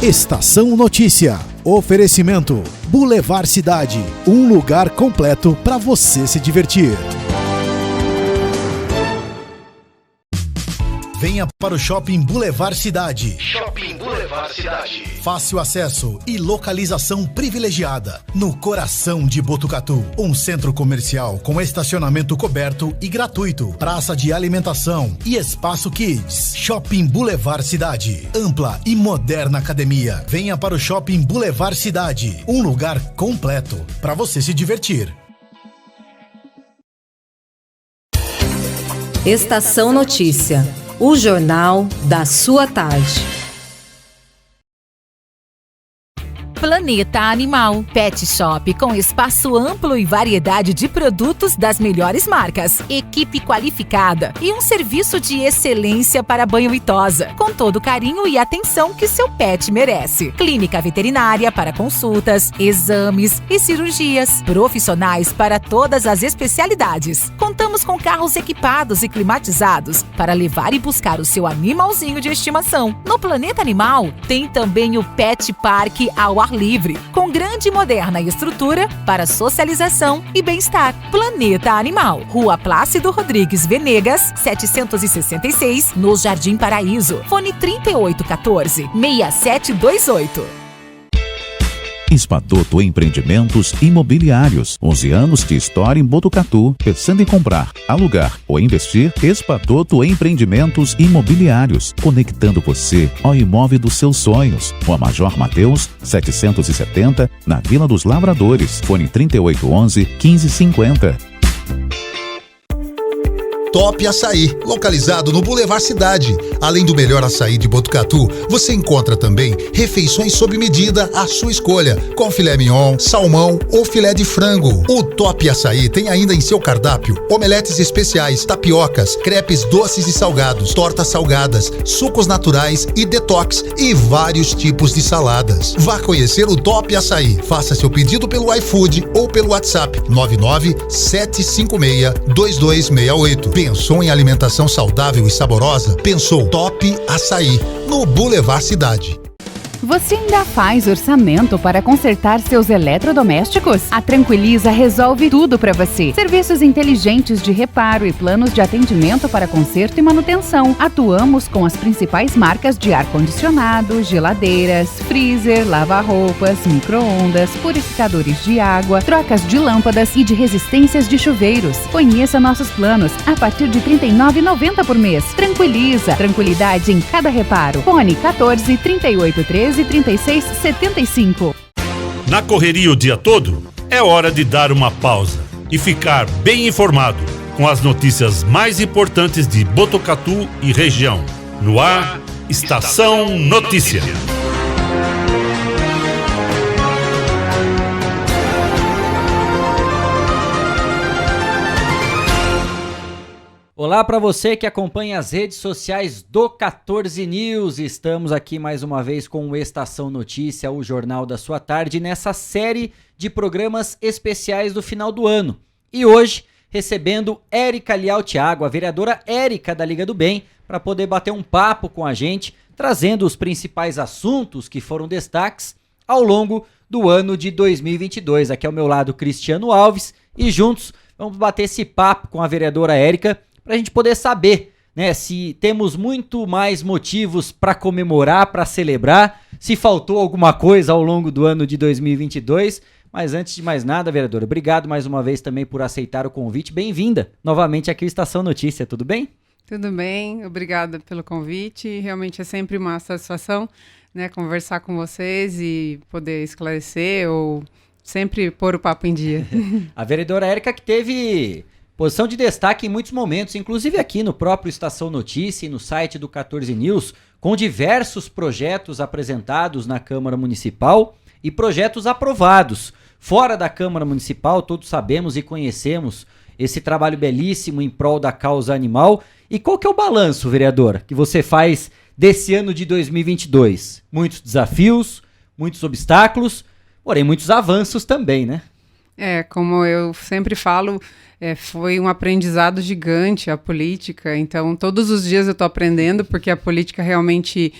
Estação Notícia. Oferecimento Boulevard Cidade, um lugar completo para você se divertir. Venha para o Shopping Boulevard Cidade. Shopping Boulevard Cidade. Fácil acesso e localização privilegiada. No coração de Botucatu. Um centro comercial com estacionamento coberto e gratuito. Praça de alimentação e espaço kids. Shopping Boulevard Cidade. Ampla e moderna academia. Venha para o Shopping Boulevard Cidade. Um lugar completo para você se divertir. Estação Notícia. O jornal da sua tarde. Planeta Animal. Pet Shop com espaço amplo e variedade de produtos das melhores marcas, equipe qualificada e um serviço de excelência para banho e tosa, com todo o carinho e atenção que seu pet merece. Clínica veterinária para consultas, exames e cirurgias. Profissionais para todas as especialidades. Contamos com carros equipados e climatizados para levar e buscar o seu animalzinho de estimação. No Planeta Animal tem também o Pet Park ao ar livre, com grande e moderna estrutura para socialização e bem-estar. Planeta Animal, Rua Plácido Rodrigues Venegas, 766, no Jardim Paraíso. Fone 3814-6728. Espadoto Empreendimentos Imobiliários. 11 anos de história em Botucatu. Pensando em comprar, alugar ou investir? Espadoto Empreendimentos Imobiliários. Conectando você ao imóvel dos seus sonhos. Rua Major Mateus, 770, na Vila dos Lavradores. Fone 3811-1550. Top Açaí, localizado no Boulevard Cidade. Além do melhor açaí de Botucatu, você encontra também refeições sob medida à sua escolha, com filé mignon, salmão ou filé de frango. O Top Açaí tem ainda em seu cardápio omeletes especiais, tapiocas, crepes doces e salgados, tortas salgadas, sucos naturais e detox e vários tipos de saladas. Vá conhecer o Top Açaí. Faça seu pedido pelo iFood ou pelo WhatsApp 997562268. Pensou em alimentação saudável e saborosa? Pensou Top Açaí, no Boulevard Cidade. Você ainda faz orçamento para consertar seus eletrodomésticos? A Tranquiliza resolve tudo para você. Serviços inteligentes de reparo e planos de atendimento para conserto e manutenção. Atuamos com as principais marcas de ar-condicionado, geladeiras, freezer, lava-roupas, micro-ondas, purificadores de água, trocas de lâmpadas e de resistências de chuveiros. Conheça nossos planos a partir de R$ 39,90 por mês. Tranquiliza, tranquilidade em cada reparo. Fone 14 3813 3675. Na correria o dia todo, é hora de dar uma pausa e ficar bem informado com as notícias mais importantes de Botucatu e região. No ar, Estação Notícia. Olá para você que acompanha as redes sociais do 14 News. Estamos aqui mais uma vez com o Estação Notícia, o jornal da sua tarde, nessa série de programas especiais do final do ano. E hoje, recebendo Érica Lial Thiago, a vereadora Érica da Liga do Bem, para poder bater um papo com a gente, trazendo os principais assuntos que foram destaques ao longo do ano de 2022. Aqui ao meu lado, Cristiano Alves, e juntos vamos bater esse papo com a vereadora Érica, para a gente poder saber, né, se temos muito mais motivos para comemorar, para celebrar, se faltou alguma coisa ao longo do ano de 2022. Mas antes de mais nada, vereadora, obrigado mais uma vez também por aceitar o convite. Bem-vinda novamente aqui ao Estação Notícia, tudo bem? Tudo bem, obrigada pelo convite. Realmente é sempre uma satisfação, né, conversar com vocês e poder esclarecer ou sempre pôr o papo em dia. A vereadora Érica que teve posição de destaque em muitos momentos, inclusive aqui no próprio Estação Notícia e no site do 14 News, com diversos projetos apresentados na Câmara Municipal e projetos aprovados. Fora da Câmara Municipal, todos sabemos e conhecemos esse trabalho belíssimo em prol da causa animal. E qual que é o balanço, vereadora, que você faz desse ano de 2022? Muitos desafios, muitos obstáculos, porém muitos avanços também, né? Como eu sempre falo, foi um aprendizado gigante a política, então todos os dias eu estou aprendendo, porque a política realmente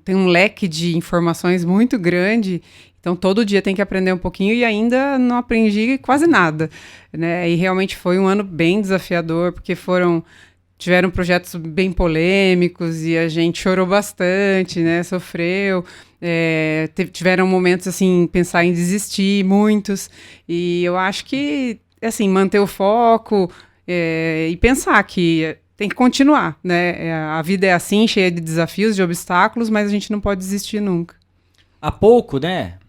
tem um leque de informações muito grande, então todo dia tem que aprender um pouquinho e ainda não aprendi quase nada, né? E realmente foi um ano bem desafiador, porque tiveram projetos bem polêmicos e a gente chorou bastante, né? Sofreu. Tiveram momentos, assim, pensar em desistir, muitos. E eu acho que, assim, manter o foco e pensar que tem que continuar, né? A vida é assim, cheia de desafios, de obstáculos, mas a gente não pode desistir nunca. Há pouco, né?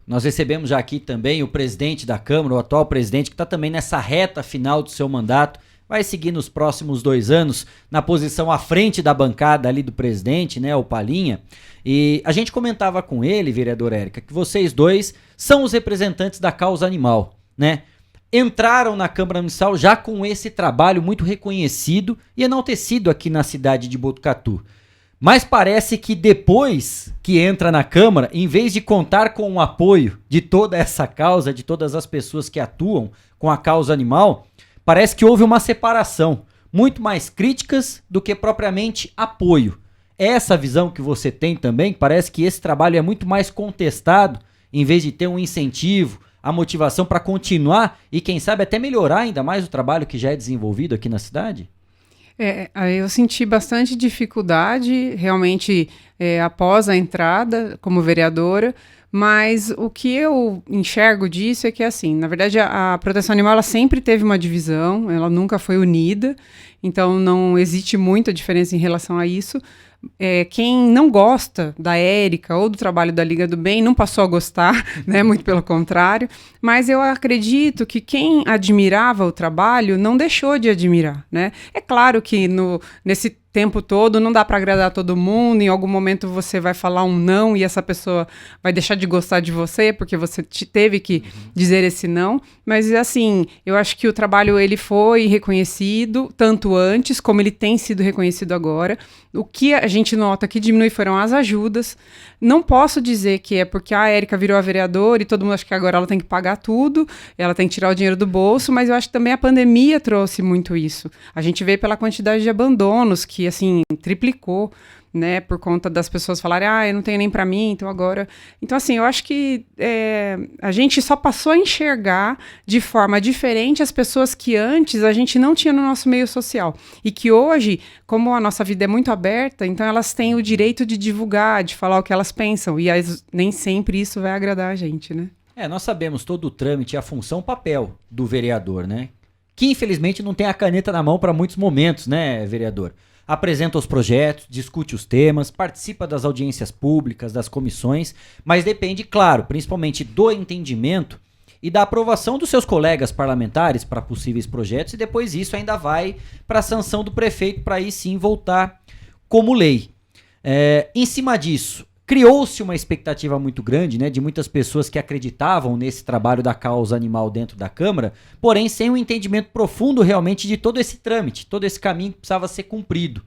Nós recebemos já aqui também o presidente da Câmara, o atual presidente, que está também nessa reta final do seu mandato. Vai seguir nos próximos 2 anos na posição à frente da bancada ali do presidente, né, o Palhinha. E a gente comentava com ele, vereador Érica, que vocês dois são os representantes da causa animal, né? Entraram na Câmara Municipal já com esse trabalho muito reconhecido e enaltecido aqui na cidade de Botucatu. Mas parece que depois que entra na Câmara, em vez de contar com o apoio de toda essa causa, de todas as pessoas que atuam com a causa animal, parece que houve uma separação, muito mais críticas do que propriamente apoio. É essa visão que você tem também? Parece que esse trabalho é muito mais contestado, em vez de ter um incentivo, a motivação para continuar e, quem sabe, até melhorar ainda mais o trabalho que já é desenvolvido aqui na cidade? Eu senti bastante dificuldade, realmente, após a entrada como vereadora, mas o que eu enxergo disso é que, assim, na verdade, a proteção animal ela sempre teve uma divisão, ela nunca foi unida, então não existe muita diferença em relação a isso. Quem não gosta da Érica ou do trabalho da Liga do Bem não passou a gostar, né? Muito pelo contrário, mas eu acredito que quem admirava o trabalho não deixou de admirar, né? É claro que nesse tempo todo não dá para agradar todo mundo, em algum momento você vai falar um não e essa pessoa vai deixar de gostar de você porque você teve que dizer esse não, mas assim, eu acho que o trabalho ele foi reconhecido tanto antes como ele tem sido reconhecido agora. O que a gente nota que diminui foram as ajudas. Não posso dizer que é porque a Érica virou a vereadora e todo mundo acha que agora ela tem que pagar tudo, ela tem que tirar o dinheiro do bolso, mas eu acho que também a pandemia trouxe muito isso. A gente vê pela quantidade de abandonos que, assim, triplicou, né, por conta das pessoas falarem, eu não tenho nem para mim, então agora... Então, assim, eu acho que a gente só passou a enxergar de forma diferente as pessoas que antes a gente não tinha no nosso meio social. E que hoje, como a nossa vida é muito aberta, então elas têm o direito de divulgar, de falar o que elas pensam. E nem sempre isso vai agradar a gente, né? Nós sabemos todo o trâmite, a função, o papel do vereador, né? Que infelizmente não tem a caneta na mão para muitos momentos, né, vereador? Apresenta os projetos, discute os temas, participa das audiências públicas, das comissões, mas depende, claro, principalmente do entendimento e da aprovação dos seus colegas parlamentares para possíveis projetos, e depois isso ainda vai para a sanção do prefeito para aí sim voltar como lei. Em cima disso, criou-se uma expectativa muito grande, né, de muitas pessoas que acreditavam nesse trabalho da causa animal dentro da Câmara, porém sem um entendimento profundo realmente de todo esse trâmite, todo esse caminho que precisava ser cumprido.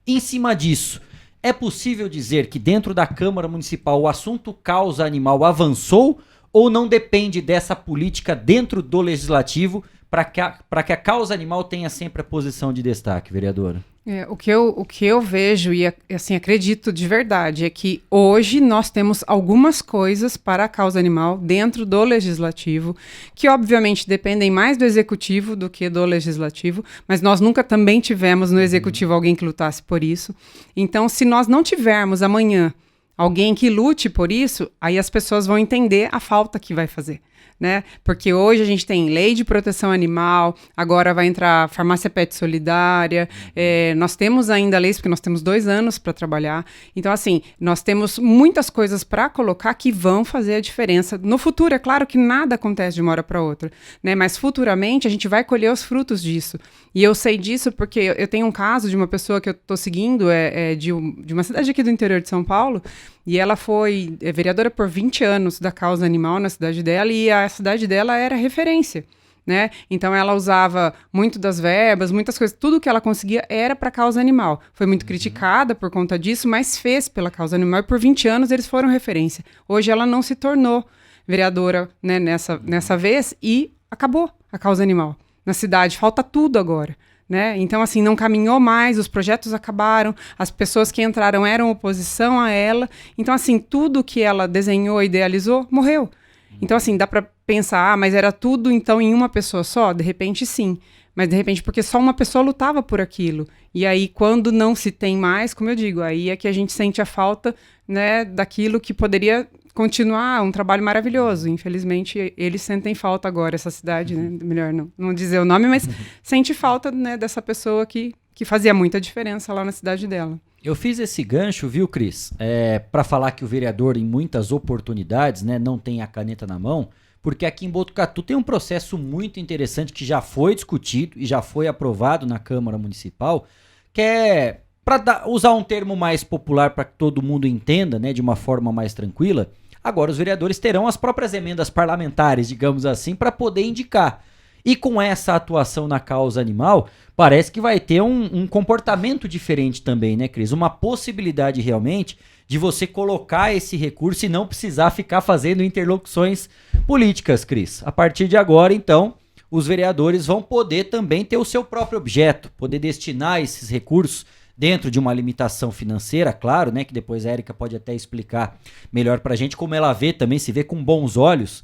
Em cima disso, é possível dizer que dentro da Câmara Municipal o assunto causa animal avançou ou não depende dessa política dentro do Legislativo para que a causa animal tenha sempre a posição de destaque, vereadora? O que eu vejo e assim, acredito de verdade é que hoje nós temos algumas coisas para a causa animal dentro do Legislativo, que obviamente dependem mais do Executivo do que do Legislativo, mas nós nunca também tivemos no Executivo alguém que lutasse por isso. Então, se nós não tivermos amanhã alguém que lute por isso, aí as pessoas vão entender a falta que vai fazer. Né? Porque hoje a gente tem lei de proteção animal, agora vai entrar farmácia pet solidária, nós temos ainda leis, porque nós temos 2 anos para trabalhar, então assim, nós temos muitas coisas para colocar que vão fazer a diferença. No futuro, é claro que nada acontece de uma hora para outra, né? Mas futuramente a gente vai colher os frutos disso, e eu sei disso porque eu tenho um caso de uma pessoa que eu estou seguindo, de uma cidade aqui do interior de São Paulo, e ela foi vereadora por 20 anos da causa animal na cidade dela, e a cidade dela era referência, né? Então ela usava muito das verbas, muitas coisas, tudo que ela conseguia era para a causa animal. Foi muito criticada por conta disso, mas fez pela causa animal, e por 20 anos eles foram referência. Hoje ela não se tornou vereadora, né, nessa vez, e acabou a causa animal na cidade. Falta tudo agora. Né? Então, assim, não caminhou mais, os projetos acabaram, as pessoas que entraram eram oposição a ela. Então, assim, tudo que ela desenhou, idealizou, morreu. Então, assim, dá para pensar, mas era tudo, então, em uma pessoa só? De repente, sim. Mas, de repente, porque só uma pessoa lutava por aquilo. E aí, quando não se tem mais, como eu digo, aí é que a gente sente a falta, né, daquilo que poderia continuar um trabalho maravilhoso. Infelizmente, eles sentem falta agora, essa cidade, né? Melhor não dizer o nome, mas sente falta, né, dessa pessoa que fazia muita diferença lá na cidade dela. Eu fiz esse gancho, viu, Cris? Para falar que o vereador, em muitas oportunidades, né, não tem a caneta na mão, porque aqui em Botucatu tem um processo muito interessante que já foi discutido e já foi aprovado na Câmara Municipal, que é, para usar um termo mais popular para que todo mundo entenda, né, de uma forma mais tranquila, agora os vereadores terão as próprias emendas parlamentares, digamos assim, para poder indicar. E com essa atuação na causa animal, parece que vai ter um comportamento diferente também, né, Cris? Uma possibilidade realmente de você colocar esse recurso e não precisar ficar fazendo interlocuções políticas, Cris. A partir de agora, então, os vereadores vão poder também ter o seu próprio objeto, poder destinar esses recursos dentro de uma limitação financeira, claro, né, que depois a Érica pode até explicar melhor pra gente como ela vê também, se vê com bons olhos,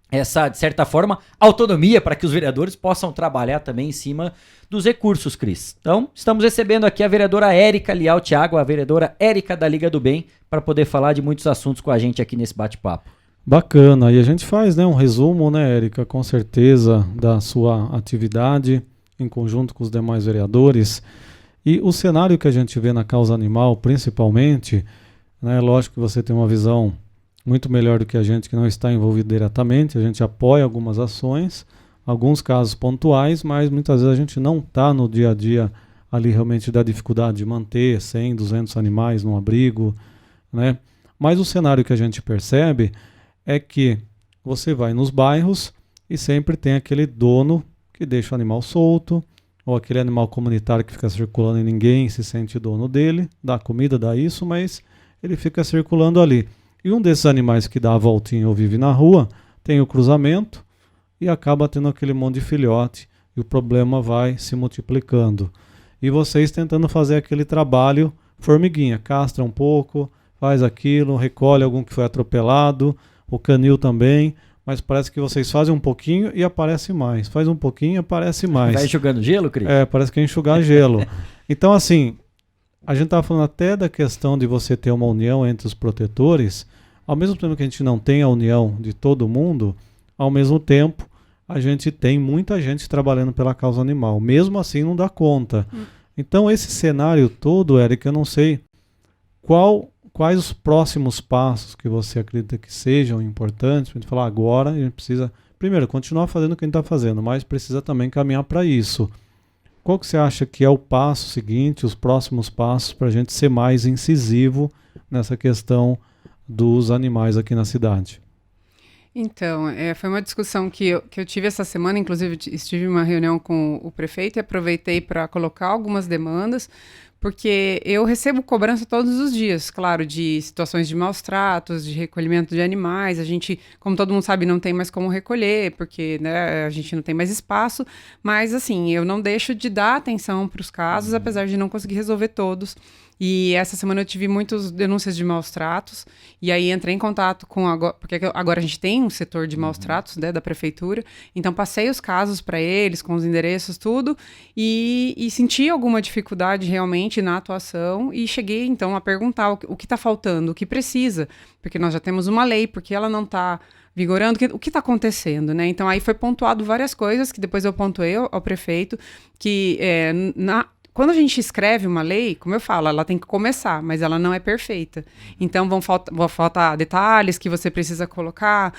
essa, de certa forma, autonomia para que os vereadores possam trabalhar também em cima dos recursos, Cris. Então, estamos recebendo aqui a vereadora Érica Lial Thiago, a vereadora Érica da Liga do Bem, para poder falar de muitos assuntos com a gente aqui nesse bate-papo. Bacana, e a gente faz, né, um resumo, né, Érica, com certeza, da sua atividade em conjunto com os demais vereadores. E o cenário que a gente vê na causa animal, principalmente, né, lógico que você tem uma visão muito melhor do que a gente que não está envolvido diretamente, a gente apoia algumas ações, alguns casos pontuais, mas muitas vezes a gente não está no dia a dia ali realmente da dificuldade de manter 100, 200 animais num abrigo, né? Mas o cenário que a gente percebe é que você vai nos bairros e sempre tem aquele dono que deixa o animal solto, ou aquele animal comunitário que fica circulando e ninguém se sente dono dele, dá comida, dá isso, mas ele fica circulando ali. E um desses animais que dá a voltinha ou vive na rua, tem o cruzamento e acaba tendo aquele monte de filhote e o problema vai se multiplicando. E vocês tentando fazer aquele trabalho formiguinha, castra um pouco, faz aquilo, recolhe algum que foi atropelado, o canil também, mas parece que vocês fazem um pouquinho e aparece mais. Faz um pouquinho e aparece mais. Vai enxugando gelo, Cris? Parece que é enxugar gelo. Então, assim, a gente estava falando até da questão de você ter uma união entre os protetores. Ao mesmo tempo que a gente não tem a união de todo mundo, ao mesmo tempo a gente tem muita gente trabalhando pela causa animal. Mesmo assim não dá conta. Então esse cenário todo, Érica, eu não sei quais os próximos passos que você acredita que sejam importantes para a gente falar agora. A gente precisa, primeiro, continuar fazendo o que a gente está fazendo, mas precisa também caminhar para isso. Qual que você acha que é o passo seguinte, os próximos passos para a gente ser mais incisivo nessa questão dos animais aqui na cidade? Então, foi uma discussão que eu tive essa semana, inclusive estive em uma reunião com o prefeito e aproveitei para colocar algumas demandas, porque eu recebo cobrança todos os dias, claro, de situações de maus tratos, de recolhimento de animais. A gente, como todo mundo sabe, não tem mais como recolher, porque, né, a gente não tem mais espaço, mas assim, eu não deixo de dar atenção para os casos, apesar de não conseguir resolver todos. E essa semana eu tive muitas denúncias de maus tratos, e aí entrei em contato com porque agora a gente tem um setor de maus tratos, né, da prefeitura, então passei os casos para eles, com os endereços, tudo, e senti alguma dificuldade realmente na atuação, e cheguei então a perguntar o que está faltando, o que precisa, porque nós já temos uma lei, porque ela não está vigorando, o que está acontecendo, né? Então aí foi pontuado várias coisas, que depois eu pontuei ao prefeito, que quando a gente escreve uma lei, como eu falo, ela tem que começar, mas ela não é perfeita. Então vão faltar detalhes que você precisa colocar,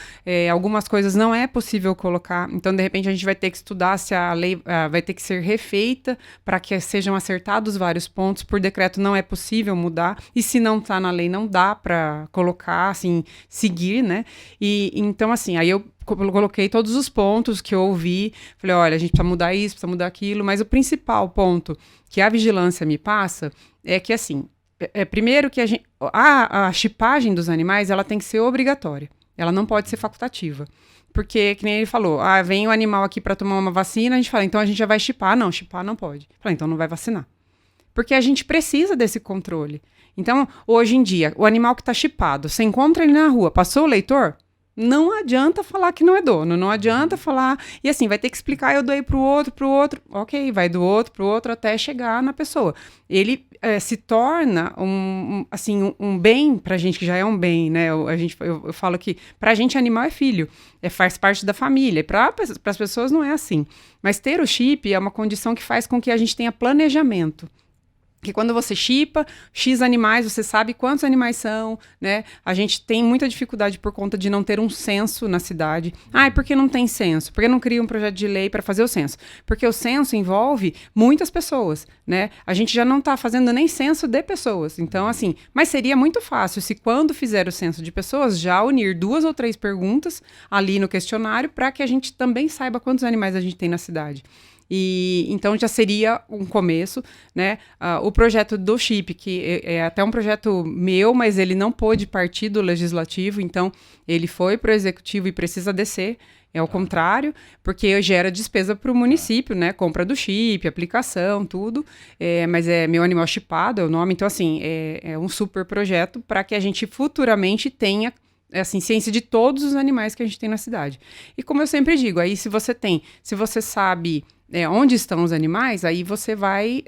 algumas coisas não é possível colocar. Então, de repente, a gente vai ter que estudar se a lei vai ter que ser refeita para que sejam acertados vários pontos. Por decreto não é possível mudar, e se não está na lei, não dá para colocar, assim, seguir, né? E então, assim, aí eu coloquei todos os pontos que eu ouvi, falei, olha, a gente precisa mudar isso, precisa mudar aquilo, mas o principal ponto que a vigilância me passa é que, assim, primeiro que a chipagem dos animais, ela tem que ser obrigatória. Ela não pode ser facultativa. Porque, que nem ele falou, vem o animal aqui para tomar uma vacina, a gente fala, então a gente já vai chipar. Não, chipar não pode. Fala, então não vai vacinar. Porque a gente precisa desse controle. Então, hoje em dia, o animal que está chipado, você encontra ele na rua, passou o leitor, não adianta falar que não é dono, não adianta falar... E assim, vai ter que explicar, eu doei pro outro, ok, vai do outro pro outro até chegar na pessoa. Ele se torna um bem pra gente, que já é um bem, né? Eu falo que pra gente animal é filho, faz parte da família, para as pessoas não é assim. Mas ter o chip é uma condição que faz com que a gente tenha planejamento. Que quando você chipa X animais, você sabe quantos animais são, né? A gente tem muita dificuldade por conta de não ter um censo na cidade. E por que não tem censo? Por que não cria um projeto de lei para fazer o censo? Porque o censo envolve muitas pessoas, né? A gente já não está fazendo nem censo de pessoas. Então, assim, mas seria muito fácil se quando fizer o censo de pessoas, já unir 2 ou 3 perguntas ali no questionário para que a gente também saiba quantos animais a gente tem na cidade. E então já seria um começo, né? O projeto do chip, que é até um projeto meu, mas ele não pôde partir do legislativo, então ele foi para o executivo e precisa descer. É o contrário, porque gera despesa para o município, né? Compra do chip, aplicação, tudo. Mas é Meu Animal Chipado, é o nome. Então, assim, é um super projeto para que a gente futuramente tenha assim, ciência de todos os animais que a gente tem na cidade. E como eu sempre digo, aí se você sabe onde estão os animais, aí você vai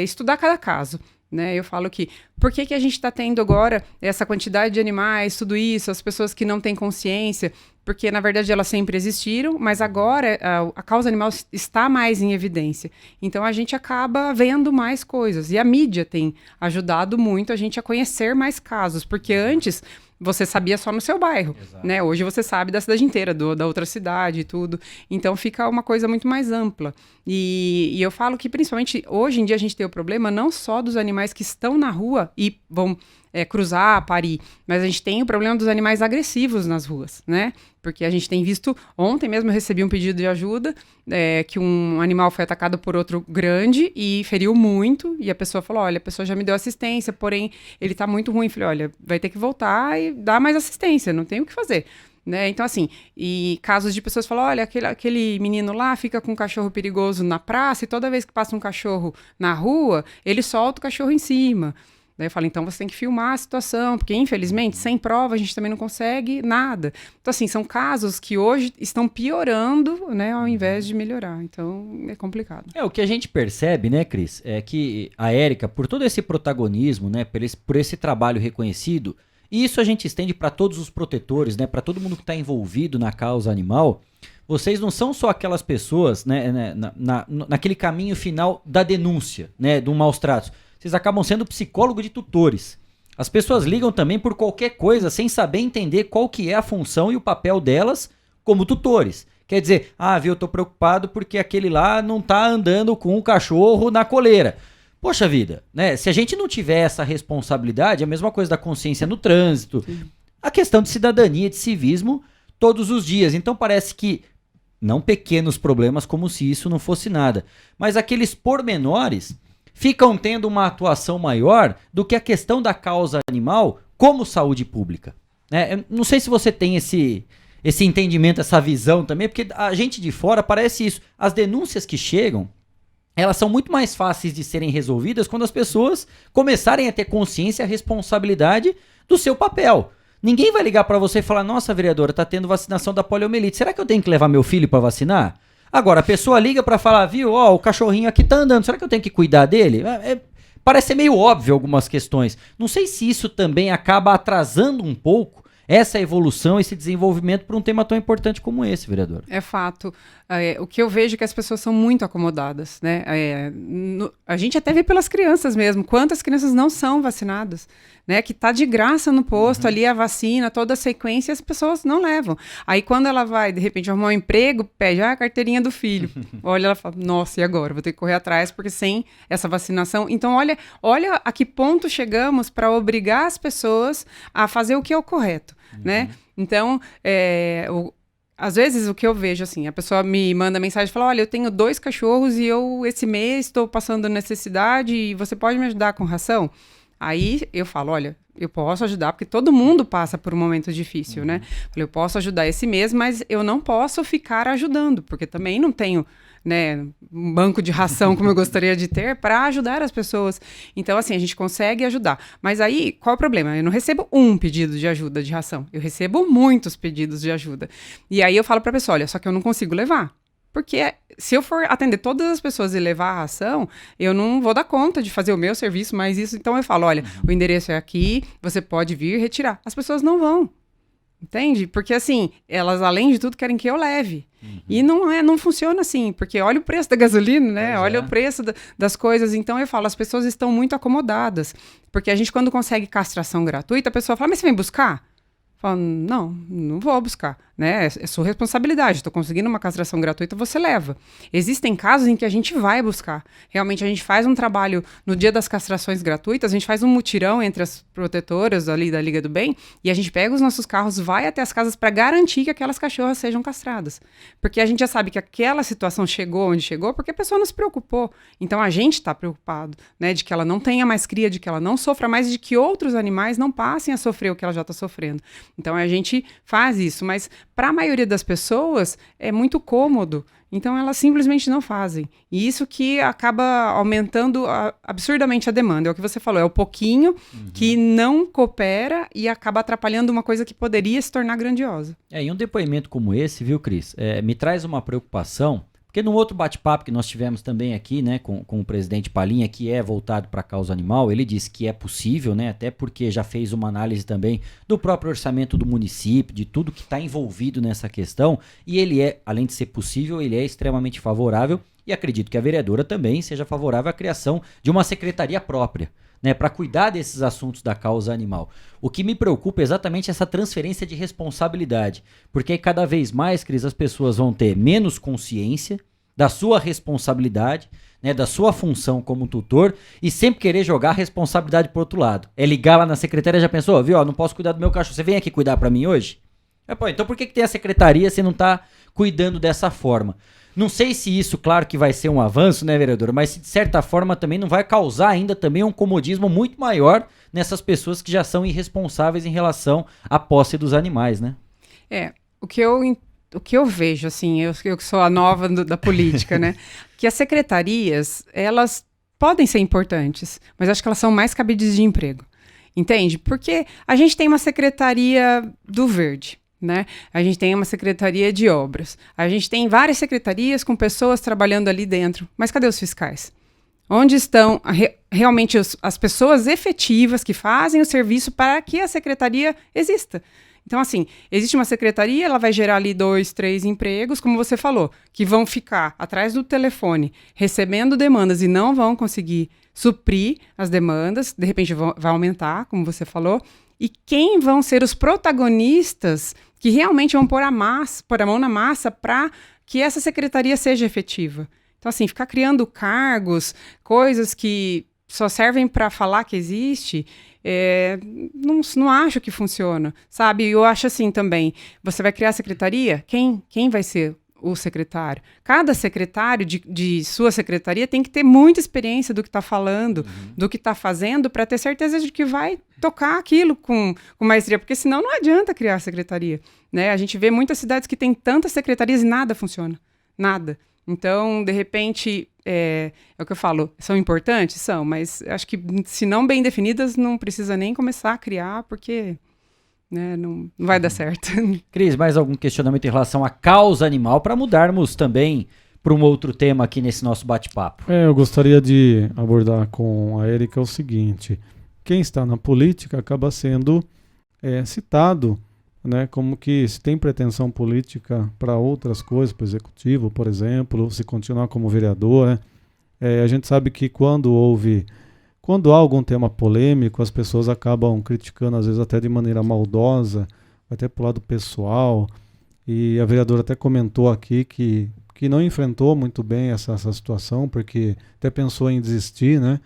estudar cada caso. Né? Eu falo que, por que a gente está tendo agora essa quantidade de animais, tudo isso, as pessoas que não têm consciência, porque na verdade elas sempre existiram, mas agora a causa animal está mais em evidência. Então a gente acaba vendo mais coisas, e a mídia tem ajudado muito a gente a conhecer mais casos, porque antes você sabia só no seu bairro, né? Hoje você sabe da cidade inteira, da outra cidade e tudo. Então fica uma coisa muito mais ampla. E eu falo que principalmente hoje em dia a gente tem o problema não só dos animais que estão na rua e vão cruzar, parir, mas a gente tem o problema dos animais agressivos nas ruas, né? Porque a gente tem visto, ontem mesmo eu recebi um pedido de ajuda, que um animal foi atacado por outro grande e feriu muito, e a pessoa falou, olha, a pessoa já me deu assistência, porém ele tá muito ruim. Falei, olha, vai ter que voltar e dar mais assistência, não tem o que fazer. Né? Então, assim, e casos de pessoas falam, olha, aquele menino lá fica com um cachorro perigoso na praça e toda vez que passa um cachorro na rua, ele solta o cachorro em cima. Daí eu falo, então você tem que filmar a situação, porque infelizmente, sem prova, a gente também não consegue nada. Então, assim, são casos que hoje estão piorando, né, ao invés de melhorar. Então, é complicado. O que a gente percebe, né, Cris, é que a Érica, por todo esse protagonismo, né, por esse trabalho reconhecido, e isso a gente estende para todos os protetores, né, para todo mundo que está envolvido na causa animal, vocês não são só aquelas pessoas, né, naquele caminho final da denúncia, né, do maus tratos. Vocês acabam sendo psicólogo de tutores. As pessoas ligam também por qualquer coisa sem saber entender qual que é a função e o papel delas como tutores. Quer dizer, eu tô preocupado porque aquele lá não tá andando com o cachorro na coleira. Poxa vida, né? Se a gente não tiver essa responsabilidade, é a mesma coisa da consciência no trânsito, a questão de cidadania, de civismo, todos os dias. Então parece que, não pequenos problemas como se isso não fosse nada, mas aqueles pormenores ficam tendo uma atuação maior do que a questão da causa animal como saúde pública. Eu não sei se você tem esse entendimento, essa visão também, porque a gente de fora parece isso. As denúncias que chegam, elas são muito mais fáceis de serem resolvidas quando as pessoas começarem a ter consciência e a responsabilidade do seu papel. Ninguém vai ligar para você e falar, nossa, vereadora, tá tendo vacinação da poliomielite, será que eu tenho que levar meu filho para vacinar? Agora, a pessoa liga para falar, viu, o cachorrinho aqui tá andando, será que eu tenho que cuidar dele? Parece ser meio óbvio algumas questões. Não sei se isso também acaba atrasando um pouco essa evolução, esse desenvolvimento para um tema tão importante como esse, vereador. É fato. O que eu vejo é que as pessoas são muito acomodadas, né? A gente até vê pelas crianças mesmo, quantas crianças não são vacinadas, né? Que tá de graça no posto ali a vacina, toda a sequência, e as pessoas não levam. Aí quando ela vai, de repente, arrumar um emprego, pede a carteirinha do filho. Olha, ela fala, nossa, e agora? Vou ter que correr atrás, porque sem essa vacinação... Então, olha a que ponto chegamos para obrigar as pessoas a fazer o que é o correto, né? Então, às vezes o que eu vejo, assim, a pessoa me manda mensagem e fala, olha, eu tenho 2 cachorros e eu esse mês estou passando necessidade e você pode me ajudar com ração? Aí eu falo, olha, eu posso ajudar, porque todo mundo passa por um momento difícil, né? Falei, eu posso ajudar esse mês, mas eu não posso ficar ajudando, porque também não tenho, né, um banco de ração como eu gostaria de ter para ajudar as pessoas. Então, assim, a gente consegue ajudar. Mas aí, qual é o problema? Eu não recebo um pedido de ajuda de ração. Eu recebo muitos pedidos de ajuda. E aí eu falo para a pessoa, olha, só que eu não consigo levar. Porque se eu for atender todas as pessoas e levar a ração, eu não vou dar conta de fazer o meu serviço, mas isso... Então eu falo, olha, o endereço é aqui, você pode vir retirar. As pessoas não vão. Entende? Porque, assim, elas, além de tudo, querem que eu leve. E não funciona assim, porque olha o preço da gasolina, né? Olha o preço das coisas. Então, eu falo, as pessoas estão muito acomodadas. Porque a gente, quando consegue castração gratuita, a pessoa fala, mas você vem buscar? Fala, não vou buscar, né? É sua responsabilidade. Estou conseguindo uma castração gratuita, você leva. Existem casos em que a gente vai buscar. Realmente, a gente faz um trabalho no dia das castrações gratuitas, a gente faz um mutirão entre as protetoras ali da Liga do Bem e a gente pega os nossos carros, vai até as casas para garantir que aquelas cachorras sejam castradas. Porque a gente já sabe que aquela situação chegou onde chegou porque a pessoa não se preocupou. Então, a gente está preocupado, né? De que ela não tenha mais cria, de que ela não sofra mais, de que outros animais não passem a sofrer o que ela já está sofrendo. Então, a gente faz isso, mas para a maioria das pessoas é muito cômodo, então elas simplesmente não fazem. E isso que acaba aumentando absurdamente a demanda. É o que você falou, é o pouquinho que não coopera e acaba atrapalhando uma coisa que poderia se tornar grandiosa. E um depoimento como esse, viu, Cris, me traz uma preocupação. Porque num outro bate-papo que nós tivemos também aqui, né, com o presidente Palhinha, que é voltado para a causa animal, ele disse que é possível, né, até porque já fez uma análise também do próprio orçamento do município, de tudo que está envolvido nessa questão, e ele além de ser possível, ele é extremamente favorável, e acredito que a vereadora também seja favorável à criação de uma secretaria própria, né, para cuidar desses assuntos da causa animal. O que me preocupa é exatamente essa transferência de responsabilidade, porque aí cada vez mais, Cris, as pessoas vão ter menos consciência da sua responsabilidade, né, da sua função como tutor, e sempre querer jogar a responsabilidade pro outro lado. É ligar lá na secretaria, já pensou, viu, não posso cuidar do meu cachorro, você vem aqui cuidar para mim hoje? Então por que tem a secretaria se não tá cuidando dessa forma? Não sei se isso, claro que vai ser um avanço, né, vereadora, mas se de certa forma também não vai causar ainda também um comodismo muito maior nessas pessoas que já são irresponsáveis em relação à posse dos animais, né? O que eu vejo, assim, eu que sou a nova da política, né, que as secretarias, elas podem ser importantes, mas acho que elas são mais cabides de emprego, entende? Porque a gente tem uma secretaria do verde, né? A gente tem uma secretaria de obras. A gente tem várias secretarias com pessoas trabalhando ali dentro. Mas cadê os fiscais? Onde estão realmente as pessoas efetivas que fazem o serviço para que a secretaria exista? Então, assim, existe uma secretaria, ela vai gerar ali 2, 3 empregos, como você falou, que vão ficar atrás do telefone, recebendo demandas e não vão conseguir suprir as demandas, de repente vai aumentar, como você falou. E quem vão ser os protagonistas que realmente vão pôr a mão na massa para que essa secretaria seja efetiva? Então, assim, ficar criando cargos, coisas que só servem para falar que existe, não acho que funciona, sabe? Eu acho assim também, você vai criar a secretaria, quem vai ser o secretário? Cada secretário de sua secretaria tem que ter muita experiência do que está falando, do que está fazendo, para ter certeza de que vai tocar aquilo com maestria, porque senão não adianta criar a secretaria, né? A gente vê muitas cidades que têm tantas secretarias e nada funciona, nada. Então, de repente, é o que eu falo, são importantes? São, mas acho que se não bem definidas, não precisa nem começar a criar, porque... né, não vai dar certo. Cris, mais algum questionamento em relação à causa animal para mudarmos também para um outro tema aqui nesse nosso bate-papo? Eu gostaria de abordar com a Érica o seguinte: quem está na política acaba sendo citado, né, como que se tem pretensão política para outras coisas, para o executivo, por exemplo, se continuar como vereador, né? A gente sabe que quando há algum tema polêmico, as pessoas acabam criticando, às vezes até de maneira maldosa, até pro lado pessoal. E a vereadora até comentou aqui que não enfrentou muito bem essa situação, porque até pensou em desistir, né?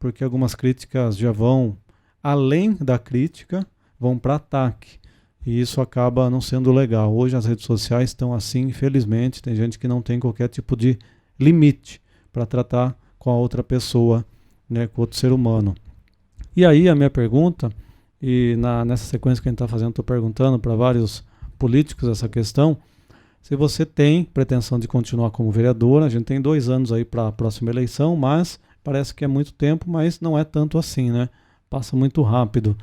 Porque algumas críticas já vão além da crítica, vão para ataque. E isso acaba não sendo legal. Hoje as redes sociais estão assim, infelizmente, tem gente que não tem qualquer tipo de limite para tratar com a outra pessoa, né, com outro ser humano. E aí a minha pergunta, e nessa sequência que a gente está fazendo, estou perguntando para vários políticos essa questão, se você tem pretensão de continuar como vereadora. A gente tem 2 anos aí para a próxima eleição, mas parece que é muito tempo, mas não é tanto assim, né? Passa muito rápido.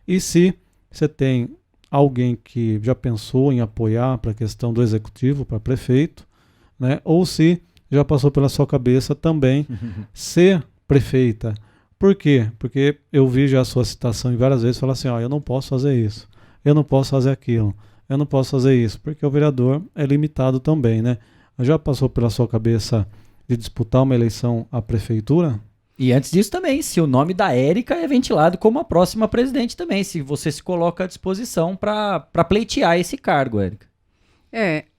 E se você tem alguém que já pensou em apoiar para a questão do executivo, para prefeito, né? Ou se já passou pela sua cabeça também ser prefeita. Por quê? Porque eu vi já a sua citação em várias vezes, falar assim, ó, eu não posso fazer isso, eu não posso fazer aquilo, eu não posso fazer isso, porque o vereador é limitado também, né? Já passou pela sua cabeça de disputar uma eleição à prefeitura? E antes disso também, se o nome da Érica é ventilado como a próxima presidente também, se você se coloca à disposição para pleitear esse cargo, Érica.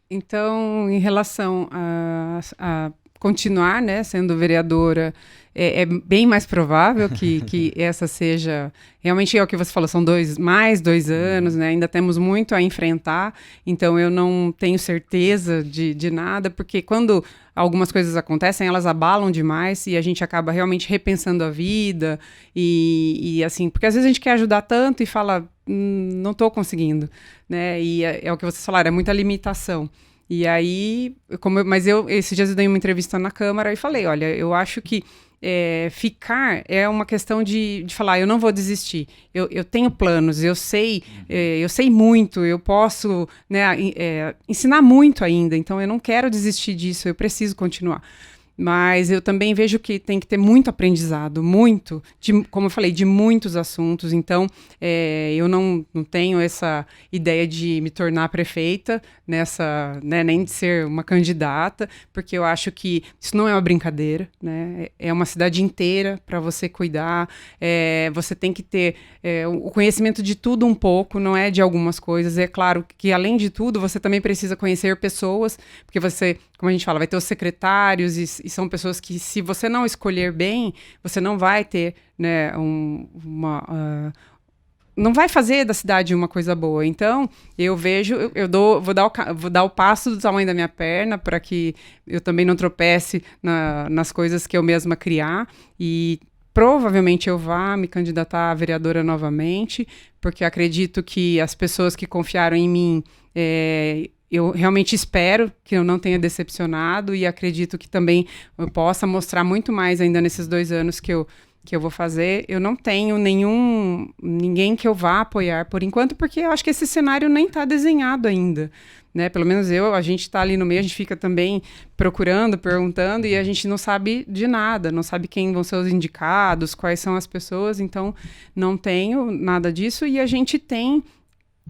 Então, em relação a continuar, né, sendo vereadora, é bem mais provável que essa seja... Realmente é o que você falou, são mais 2 anos, né? Ainda temos muito a enfrentar, então eu não tenho certeza de nada, porque quando algumas coisas acontecem, elas abalam demais e a gente acaba realmente repensando a vida e assim, porque às vezes a gente quer ajudar tanto e fala, não estou conseguindo, né? E é o que vocês falaram, é muita limitação. E aí, esses dias eu dei uma entrevista na Câmara e falei, olha, eu acho que ficar é uma questão de falar, eu não vou desistir, eu tenho planos, eu sei muito, eu posso, né, ensinar muito ainda, então eu não quero desistir disso, eu preciso continuar. Mas eu também vejo que tem que ter muito aprendizado, como eu falei, de muitos assuntos. Então, eu não tenho essa ideia de me tornar prefeita, né, nem de ser uma candidata, porque eu acho que isso não é uma brincadeira, né? É uma cidade inteira para você cuidar. Você tem que ter o conhecimento de tudo um pouco, não é de algumas coisas. É claro que, além de tudo, você também precisa conhecer pessoas, porque você, como a gente fala, vai ter os secretários e são pessoas que, se você não escolher bem, você não vai ter, né, não vai fazer da cidade uma coisa boa. Então, eu vejo, vou dar o passo do tamanho da minha perna para que eu também não tropece nas coisas que eu mesma criar, e provavelmente eu vá me candidatar a vereadora novamente, porque acredito que as pessoas que confiaram em mim, eu realmente espero que eu não tenha decepcionado, e acredito que também eu possa mostrar muito mais ainda nesses 2 anos que eu vou fazer. Eu não tenho ninguém que eu vá apoiar por enquanto, porque eu acho que esse cenário nem está desenhado ainda, né? Pelo menos a gente está ali no meio, a gente fica também procurando, perguntando, e a gente não sabe de nada, não sabe quem vão ser os indicados, quais são as pessoas, então não tenho nada disso, e a gente tem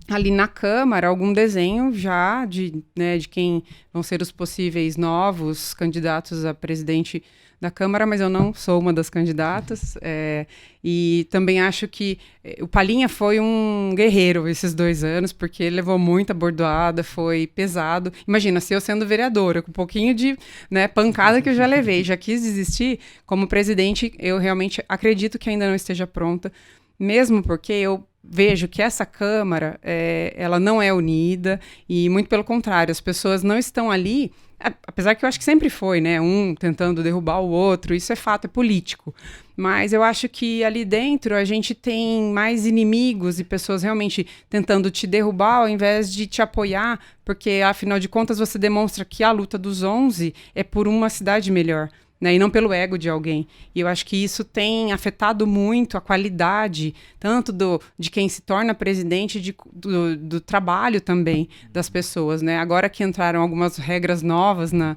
ali na Câmara algum desenho já de quem vão ser os possíveis novos candidatos a presidente da Câmara, mas eu não sou uma das candidatas, e também acho que o Palhinha foi um guerreiro esses 2 anos, porque ele levou muita bordoada, foi pesado. Imagina, se eu sendo vereadora, com um pouquinho de, né, pancada que eu já levei, já quis desistir, como presidente, eu realmente acredito que ainda não esteja pronta, mesmo porque eu vejo que essa Câmara, ela não é unida, e muito pelo contrário, as pessoas não estão ali, apesar que eu acho que sempre foi, né, um tentando derrubar o outro, isso é fato, é político, mas eu acho que ali dentro a gente tem mais inimigos e pessoas realmente tentando te derrubar ao invés de te apoiar, porque afinal de contas você demonstra que a luta dos 11 é por uma cidade melhor, né, e não pelo ego de alguém. E eu acho que isso tem afetado muito a qualidade, tanto de quem se torna presidente, do trabalho também das pessoas, né? Agora que entraram algumas regras novas na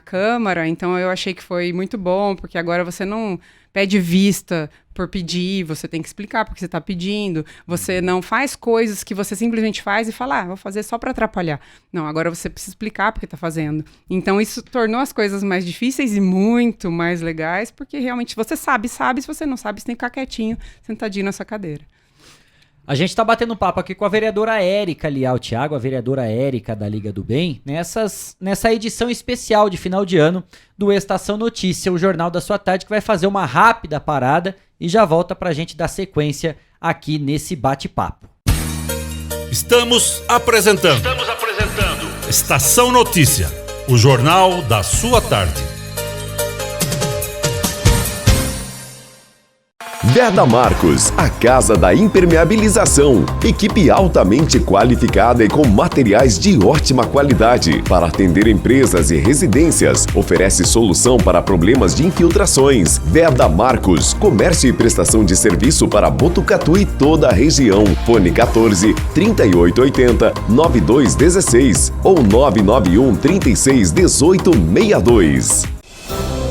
Câmara, então eu achei que foi muito bom, porque agora você não pede vista por pedir, você tem que explicar porque você está pedindo, você não faz coisas que você simplesmente faz e fala, vou fazer só para atrapalhar. Não, agora você precisa explicar porque está fazendo. Então isso tornou as coisas mais difíceis e muito mais legais, porque realmente você sabe, se você não sabe, você tem que ficar quietinho, sentadinho na sua cadeira. A gente está batendo papo aqui com a vereadora Érica Lial Thiago, a vereadora Érica da Liga do Bem, nessa edição especial de final de ano do Estação Notícia, o jornal da sua tarde, que vai fazer uma rápida parada e já volta para a gente dar sequência aqui nesse bate-papo. Estamos apresentando Estação Notícia, o jornal da sua tarde. Verda Marcos, a casa da impermeabilização. Equipe altamente qualificada e com materiais de ótima qualidade para atender empresas e residências. Oferece solução para problemas de infiltrações. Verda Marcos, comércio e prestação de serviço para Botucatu e toda a região. Fone 14 3880 9216 ou 991 36 18 62.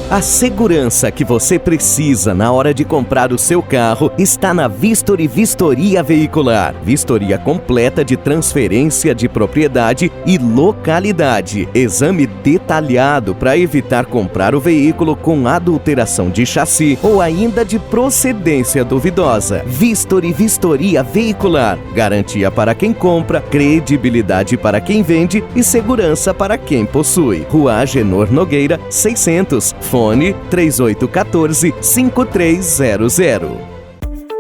A segurança que você precisa na hora de comprar o seu carro está na Vistory Vistoria Veicular. Vistoria completa de transferência de propriedade e localidade. Exame detalhado para evitar comprar o veículo com adulteração de chassi ou ainda de procedência duvidosa. Vistory Vistoria Veicular. Garantia para quem compra, credibilidade para quem vende e segurança para quem possui. Rua Agenor Nogueira, 600. Fone 3814-5300.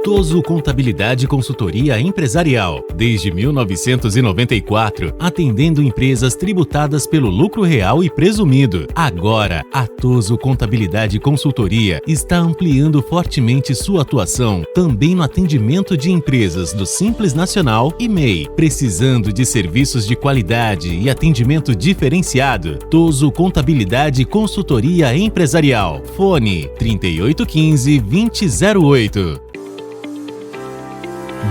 Toso Contabilidade e Consultoria Empresarial. Desde 1994, atendendo empresas tributadas pelo lucro real e presumido. Agora, a Toso Contabilidade e Consultoria está ampliando fortemente sua atuação também no atendimento de empresas do Simples Nacional e MEI. Precisando de serviços de qualidade e atendimento diferenciado? Toso Contabilidade e Consultoria Empresarial. Fone 3815-2008.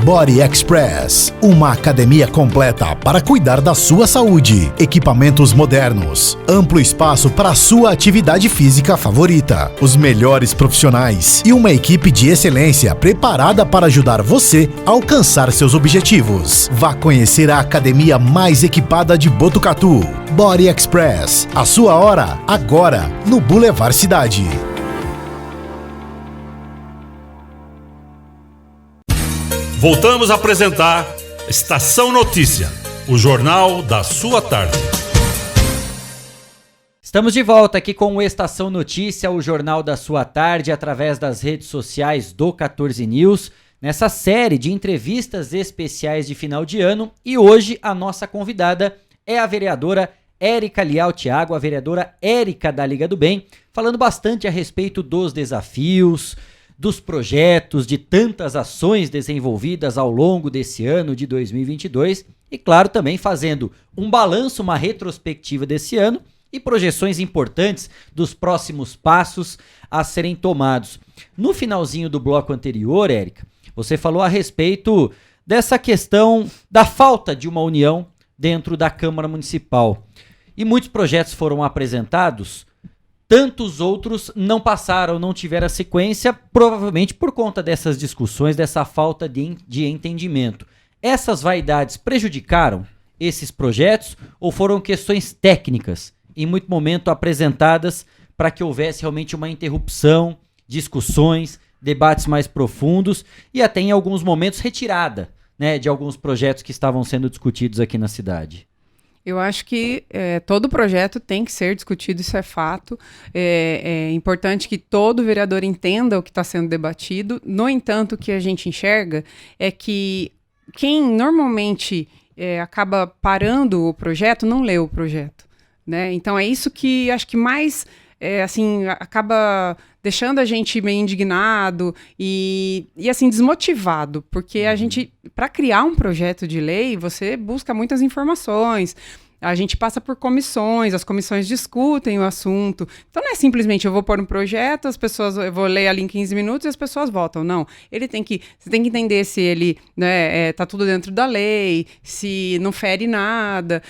Body Express, uma academia completa para cuidar da sua saúde. Equipamentos modernos, amplo espaço para a sua atividade física favorita, os melhores profissionais e uma equipe de excelência preparada para ajudar você a alcançar seus objetivos. Vá conhecer a academia mais equipada de Botucatu. Body Express, a sua hora, agora, no Boulevard Cidade. Voltamos a apresentar Estação Notícia, o jornal da sua tarde. Estamos de volta aqui com o Estação Notícia, o jornal da sua tarde, através das redes sociais do 14 News, nessa série de entrevistas especiais de final de ano. E hoje a nossa convidada é a vereadora Érica Lial Thiago, a vereadora Érica da Liga do Bem, falando bastante a respeito dos desafios, dos projetos, de tantas ações desenvolvidas ao longo desse ano de 2022 e, claro, também fazendo um balanço, uma retrospectiva desse ano e projeções importantes dos próximos passos a serem tomados. No finalzinho do bloco anterior, Érica, você falou a respeito dessa questão da falta de uma união dentro da Câmara Municipal. E muitos projetos foram apresentados, tantos outros não passaram, não tiveram a sequência, provavelmente por conta dessas discussões, dessa falta de entendimento. Essas vaidades prejudicaram esses projetos ou foram questões técnicas, em muito momento apresentadas para que houvesse realmente uma interrupção, discussões, debates mais profundos e até em alguns momentos retirada, né, de alguns projetos que estavam sendo discutidos aqui na cidade? Eu acho que todo projeto tem que ser discutido, isso é fato. É importante que todo vereador entenda o que está sendo debatido. No entanto, o que a gente enxerga é que quem normalmente acaba parando o projeto não lê o projeto, né? Então é isso que acho que mais acaba deixando a gente meio indignado e assim, desmotivado, porque a gente, para criar um projeto de lei, você busca muitas informações, a gente passa por comissões, as comissões discutem o assunto, então não é simplesmente eu vou pôr um projeto, eu vou ler ali em 15 minutos e as pessoas votam, não, você tem que entender se ele, né, tá tudo dentro da lei, se não fere nada,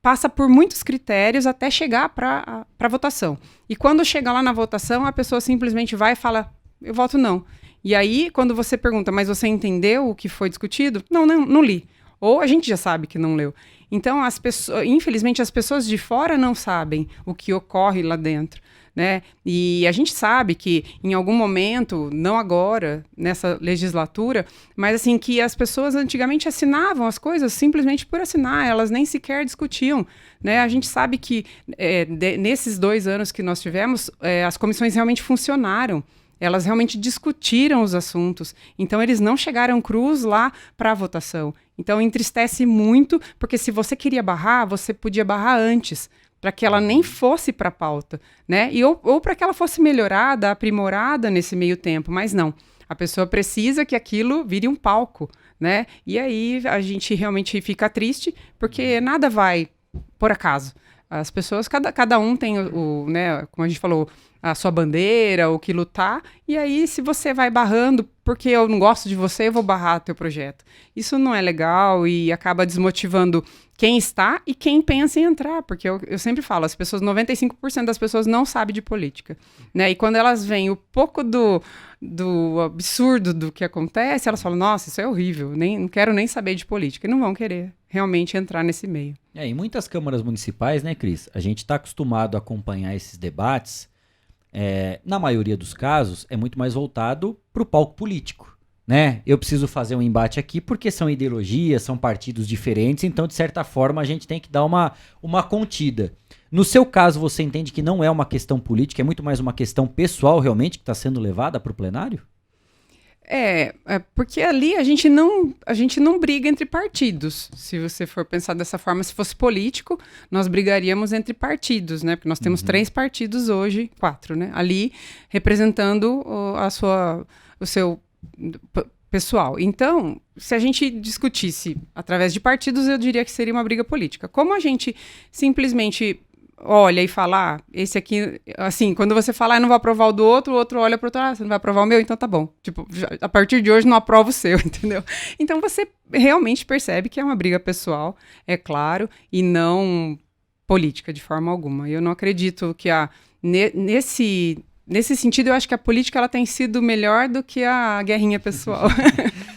passa por muitos critérios até chegar para votação. E quando chega lá na votação, a pessoa simplesmente vai e fala, eu voto não. E aí, quando você pergunta, mas você entendeu o que foi discutido? Não li. Ou a gente já sabe que não leu. Então, infelizmente, as pessoas de fora não sabem o que ocorre lá dentro, né? E a gente sabe que em algum momento, não agora, nessa legislatura, mas assim, que as pessoas antigamente assinavam as coisas simplesmente por assinar, elas nem sequer discutiam, né? A gente sabe que nesses 2 anos que nós tivemos, as comissões realmente funcionaram. Elas realmente discutiram os assuntos. Então, eles não chegaram crus lá para a votação. Então, entristece muito, porque se você queria barrar, você podia barrar antes. para que ela nem fosse para a pauta, né? Ou para que ela fosse melhorada, aprimorada nesse meio tempo, mas não. A pessoa precisa que aquilo vire um palco, né? E aí a gente realmente fica triste, porque nada vai por acaso. As pessoas, cada um tem né, como a gente falou, a sua bandeira, o que lutar, e aí se você vai barrando, porque eu não gosto de você, eu vou barrar teu projeto. Isso não é legal e acaba desmotivando quem está e quem pensa em entrar, porque eu sempre falo, 95% das pessoas não sabem de política, né? E quando elas veem o pouco do absurdo do que acontece, elas falam, nossa, isso é horrível, não quero nem saber de política, e não vão querer realmente entrar nesse meio. Em muitas câmaras municipais, né, Cris, a gente está acostumado a acompanhar esses debates, na maioria dos casos, é muito mais voltado para o palco político, né? Eu preciso fazer um embate aqui porque são ideologias, são partidos diferentes, então, de certa forma, a gente tem que dar uma contida. No seu caso, você entende que não é uma questão política, é muito mais uma questão pessoal, realmente, que está sendo levada para o plenário? Porque ali a gente não briga entre partidos. Se você for pensar dessa forma, se fosse político, nós brigaríamos entre partidos, né? Porque nós temos 3 partidos hoje, 4, né? Ali representando o seu pessoal. Então, se a gente discutisse através de partidos, eu diria que seria uma briga política. Como a gente simplesmente olha e fala, esse aqui, assim, quando você fala, eu não vou aprovar o do outro, o outro olha pro outro, você não vai aprovar o meu, então tá bom. Tipo, a partir de hoje não aprovo o seu, entendeu? Então você realmente percebe que é uma briga pessoal, é claro, e não política de forma alguma. Eu não acredito que nesse sentido, eu acho que a política ela tem sido melhor do que a guerrinha pessoal.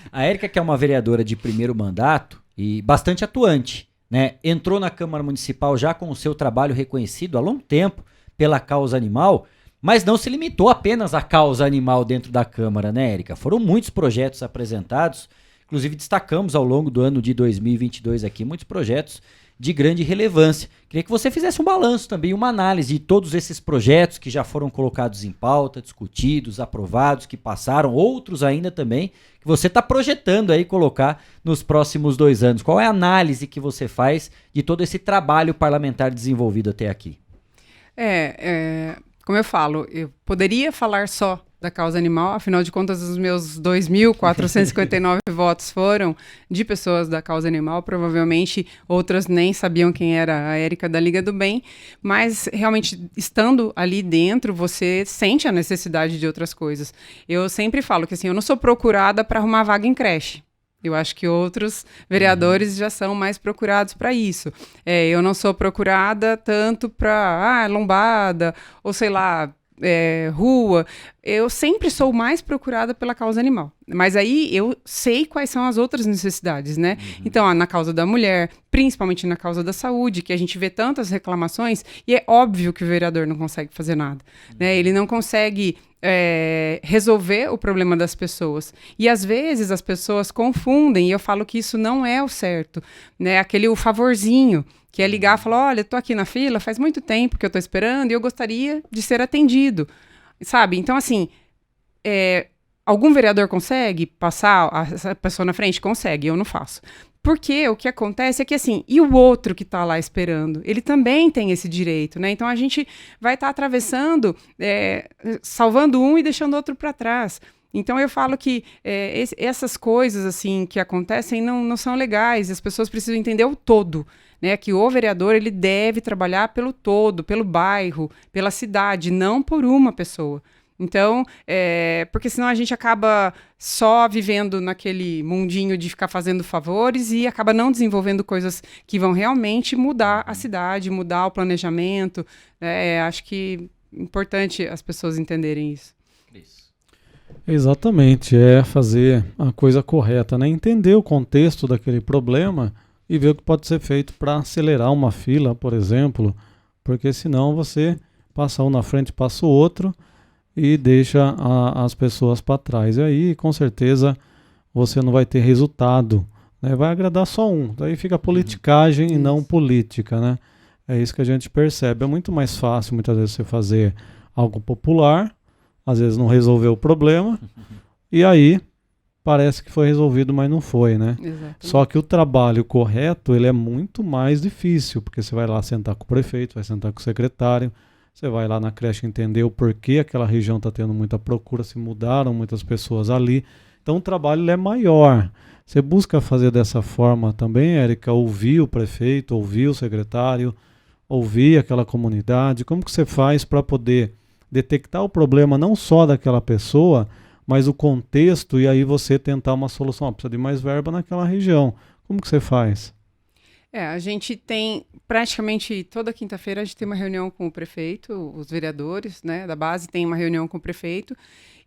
A Érica, que é uma vereadora de primeiro mandato e bastante atuante, né? Entrou na Câmara Municipal já com o seu trabalho reconhecido há longo tempo pela causa animal, mas não se limitou apenas à causa animal dentro da Câmara, né, Érica? Foram muitos projetos apresentados, inclusive destacamos ao longo do ano de 2022 aqui muitos projetos de grande relevância. Queria que você fizesse um balanço também, uma análise de todos esses projetos que já foram colocados em pauta, discutidos, aprovados, que passaram, outros ainda também, que você está projetando aí colocar nos próximos 2 anos. Qual é a análise que você faz de todo esse trabalho parlamentar desenvolvido até aqui? Como eu falo, eu poderia falar só da causa animal, afinal de contas, os meus 2.459 votos foram de pessoas da causa animal, provavelmente outras nem sabiam quem era a Érica da Liga do Bem, mas realmente estando ali dentro, você sente a necessidade de outras coisas. Eu sempre falo que assim, eu não sou procurada para arrumar vaga em creche. Eu acho que outros vereadores já são mais procurados para isso. Eu não sou procurada tanto para lombada, ou sei lá, rua. Eu sempre sou mais procurada pela causa animal. Mas aí eu sei quais são as outras necessidades, né? Então, na causa da mulher, principalmente na causa da saúde, que a gente vê tantas reclamações, e é óbvio que o vereador não consegue fazer nada, né? Ele não consegue resolver o problema das pessoas. E às vezes as pessoas confundem, e eu falo que isso não é o certo, né? O favorzinho, que é ligar e falar, olha, eu tô aqui na fila, faz muito tempo que eu tô esperando e eu gostaria de ser atendido, sabe? Então, assim, algum vereador consegue passar essa pessoa na frente? Consegue, eu não faço. Porque o que acontece é que, assim, e o outro que está lá esperando? Ele também tem esse direito, né? Então, a gente vai estar atravessando, salvando um e deixando o outro para trás. Então, eu falo que essas coisas, assim, que acontecem não são legais. As pessoas precisam entender o todo, né? Que o vereador, ele deve trabalhar pelo todo, pelo bairro, pela cidade, não por uma pessoa. Então, porque senão a gente acaba só vivendo naquele mundinho de ficar fazendo favores e acaba não desenvolvendo coisas que vão realmente mudar a cidade, mudar o planejamento. Acho que é importante as pessoas entenderem isso. Exatamente, é fazer a coisa correta, né? Entender o contexto daquele problema e ver o que pode ser feito para acelerar uma fila, por exemplo, porque senão você passa um na frente, passa o outro e deixa as pessoas para trás. E aí, com certeza, você não vai ter resultado, né? Vai agradar só um. Daí fica politicagem e não política, né? É isso que a gente percebe. É muito mais fácil, muitas vezes, você fazer algo popular, às vezes não resolver o problema, e aí parece que foi resolvido, mas não foi, né? Exatamente. Só que o trabalho correto, ele é muito mais difícil, porque você vai lá sentar com o prefeito, vai sentar com o secretário, você vai lá na creche entender o porquê aquela região está tendo muita procura, se mudaram muitas pessoas ali. Então o trabalho ele é maior. Você busca fazer dessa forma também, Érica, ouvir o prefeito, ouvir o secretário, ouvir aquela comunidade. Como que você faz para poder detectar o problema não só daquela pessoa, mas o contexto, e aí você tentar uma solução? Precisa de mais verba naquela região. Como que você faz? A gente tem, praticamente toda quinta-feira, a gente tem uma reunião com o prefeito, os vereadores, né, da base tem uma reunião com o prefeito,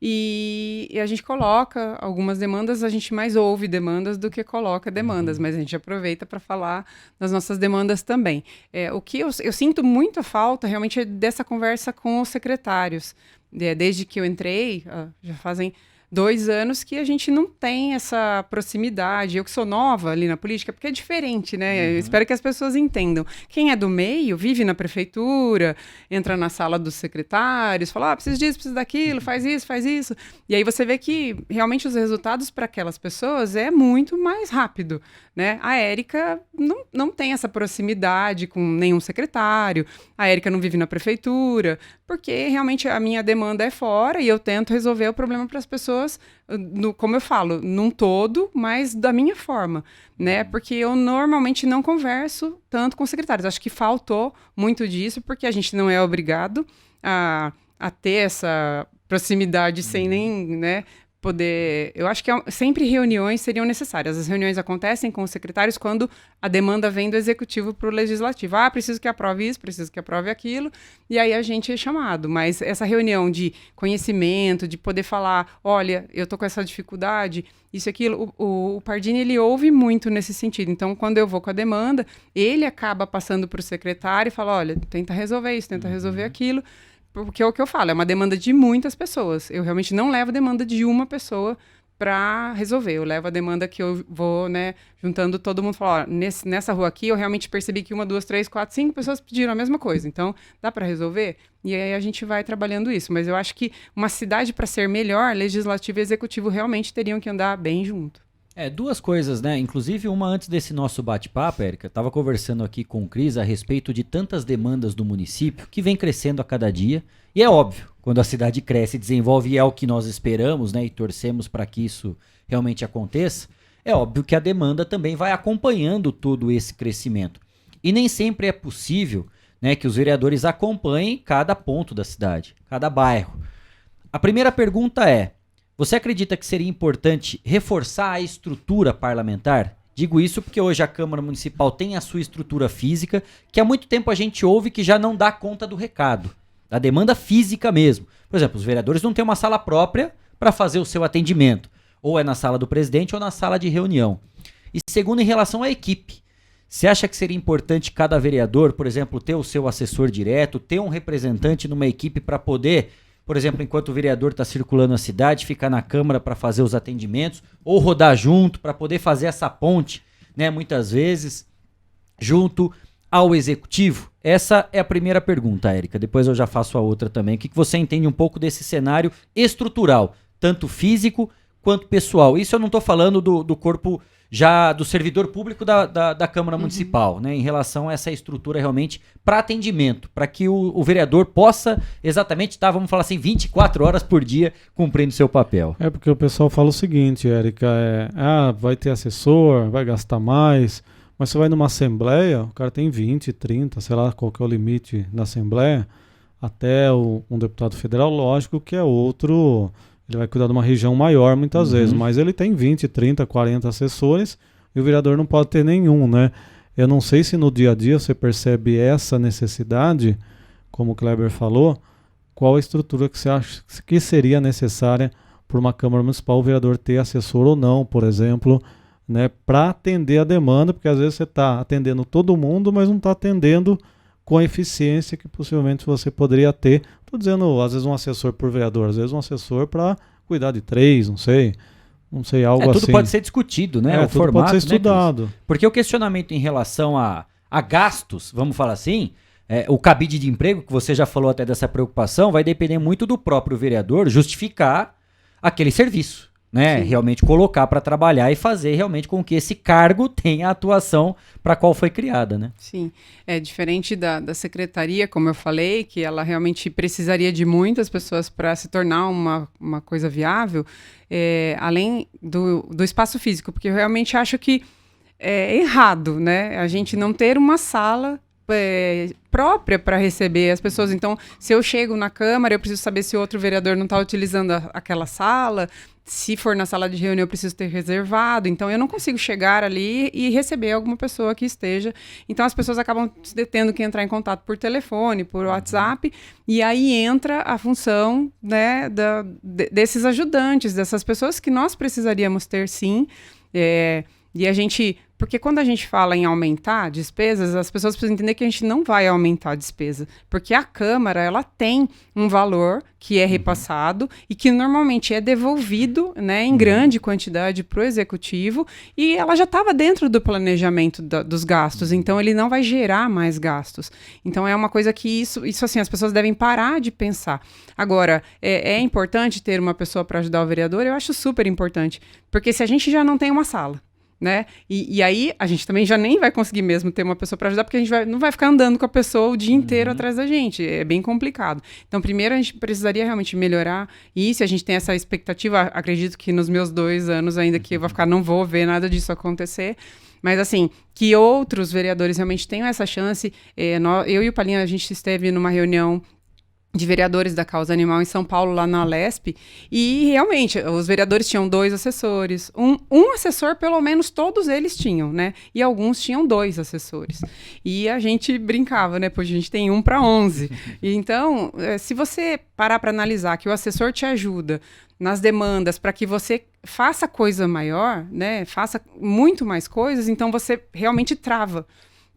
e a gente coloca algumas demandas, a gente mais ouve demandas do que coloca demandas, mas a gente aproveita para falar das nossas demandas também. O que eu sinto muita falta, realmente, é dessa conversa com os secretários. Desde que eu entrei, já fazem 2 anos que a gente não tem essa proximidade. Eu que sou nova ali na política, porque é diferente, né? Eu espero que as pessoas entendam. Quem é do meio, vive na prefeitura, entra na sala dos secretários, fala, preciso disso, preciso daquilo, faz isso. E aí você vê que realmente os resultados para aquelas pessoas é muito mais rápido, né? A Érica não tem essa proximidade com nenhum secretário, a Érica não vive na prefeitura, porque realmente a minha demanda é fora e eu tento resolver o problema para as pessoas, como eu falo, num todo, mas da minha forma, né? Porque eu normalmente não converso tanto com secretários. Acho que faltou muito disso, porque a gente não é obrigado a ter essa proximidade sem nem, né, poder... Eu acho que sempre reuniões seriam necessárias. As reuniões acontecem com os secretários quando a demanda vem do executivo para o legislativo. Preciso que aprove isso, preciso que aprove aquilo, e aí a gente é chamado. Mas essa reunião de conhecimento, de poder falar, olha, eu estou com essa dificuldade, isso e aquilo, o Pardini, ele ouve muito nesse sentido. Então, quando eu vou com a demanda, ele acaba passando para o secretário e fala, olha, tenta resolver isso, tenta resolver aquilo, porque é o que eu falo, é uma demanda de muitas pessoas. Eu realmente não levo a demanda de uma pessoa para resolver. Eu levo a demanda que eu vou, né, juntando todo mundo, falar, nessa rua aqui eu realmente percebi que 1, 2, 3, 4, 5 pessoas pediram a mesma coisa. Então, dá para resolver? E aí a gente vai trabalhando isso. Mas eu acho que uma cidade, para ser melhor, legislativo e executivo realmente teriam que andar bem junto. 2 coisas, né? Inclusive, uma antes desse nosso bate-papo, Érica, estava conversando aqui com o Cris a respeito de tantas demandas do município que vem crescendo a cada dia. E é óbvio, quando a cidade cresce e desenvolve, e é o que nós esperamos, né? E torcemos para que isso realmente aconteça, é óbvio que a demanda também vai acompanhando todo esse crescimento. E nem sempre é possível, né, que os vereadores acompanhem cada ponto da cidade, cada bairro. A primeira pergunta é: você acredita que seria importante reforçar a estrutura parlamentar? Digo isso porque hoje a Câmara Municipal tem a sua estrutura física, que há muito tempo a gente ouve que já não dá conta do recado, da demanda física mesmo. Por exemplo, os vereadores não têm uma sala própria para fazer o seu atendimento. Ou é na sala do presidente ou na sala de reunião. E segundo, em relação à equipe. Você acha que seria importante cada vereador, por exemplo, ter o seu assessor direto, ter um representante numa equipe para poder... Por exemplo, enquanto o vereador está circulando a cidade, ficar na Câmara para fazer os atendimentos, ou rodar junto para poder fazer essa ponte, né, muitas vezes, junto ao Executivo? Essa é a primeira pergunta, Érica. Depois eu já faço a outra também. O que você entende um pouco desse cenário estrutural, tanto físico quanto pessoal? Isso eu não estou falando do corpo já do servidor público da Câmara Municipal, né, em relação a essa estrutura realmente para atendimento, para que o vereador possa exatamente estar, vamos falar assim, 24 horas por dia cumprindo seu papel. É porque o pessoal fala o seguinte, Érica, vai ter assessor, vai gastar mais, mas você vai numa assembleia, o cara tem 20, 30, sei lá qual que é o limite da assembleia, até um deputado federal, lógico que é outro... Ele vai cuidar de uma região maior muitas vezes, mas ele tem 20, 30, 40 assessores e o vereador não pode ter nenhum, né? Eu não sei se no dia a dia você percebe essa necessidade, como o Kleber falou, qual a estrutura que você acha que seria necessária para uma Câmara Municipal o vereador ter assessor ou não, por exemplo, né, para atender a demanda, porque às vezes você está atendendo todo mundo, mas não está atendendo com a eficiência que possivelmente você poderia ter. Estou dizendo, às vezes um assessor por vereador, às vezes um assessor para cuidar de 3, não sei, algo assim. Tudo pode ser discutido, né? O tudo formato, pode ser estudado. Né, porque o questionamento em relação a gastos, vamos falar assim, o cabide de emprego, que você já falou até dessa preocupação, vai depender muito do próprio vereador justificar aquele serviço, né, realmente colocar para trabalhar e fazer realmente com que esse cargo tenha a atuação para a qual foi criada, né? Sim, é diferente da secretaria, como eu falei, que ela realmente precisaria de muitas pessoas para se tornar uma coisa viável, além do espaço físico, porque eu realmente acho que é errado, né, a gente não ter uma sala própria para receber as pessoas. Então, se eu chego na Câmara, eu preciso saber se o outro vereador não está utilizando aquela sala. Se for na sala de reunião, eu preciso ter reservado. Então, eu não consigo chegar ali e receber alguma pessoa que esteja. Então, as pessoas acabam tendo que entrar em contato por telefone, por WhatsApp. E aí entra a função, né, desses ajudantes, dessas pessoas que nós precisaríamos ter, sim. E a gente... Porque quando a gente fala em aumentar despesas, as pessoas precisam entender que a gente não vai aumentar a despesa. Porque a Câmara, ela tem um valor que é repassado e que normalmente é devolvido, né, em grande quantidade para o Executivo, e ela já estava dentro do planejamento dos gastos, então ele não vai gerar mais gastos. Então é uma coisa que isso assim, as pessoas devem parar de pensar. Agora, é importante ter uma pessoa para ajudar o vereador? Eu acho super importante, porque se a gente já não tem uma sala, né? E aí a gente também já nem vai conseguir mesmo ter uma pessoa para ajudar, porque a gente não vai ficar andando com a pessoa o dia inteiro atrás da gente, é bem complicado. Então, primeiro a gente precisaria realmente melhorar isso, a gente tem essa expectativa, acredito que nos meus 2 anos ainda que eu vou ficar, não vou ver nada disso acontecer, mas assim, que outros vereadores realmente tenham essa chance. Eu e o Palinha, a gente esteve numa reunião de vereadores da causa animal em São Paulo, lá na Alesp, e realmente os vereadores tinham 2 assessores, um assessor pelo menos todos eles tinham, né, e alguns tinham 2 assessores, e a gente brincava, né, pois a gente tem 1 para 11, e então, se você parar para analisar que o assessor te ajuda nas demandas para que você faça coisa maior, né, faça muito mais coisas, então você realmente trava.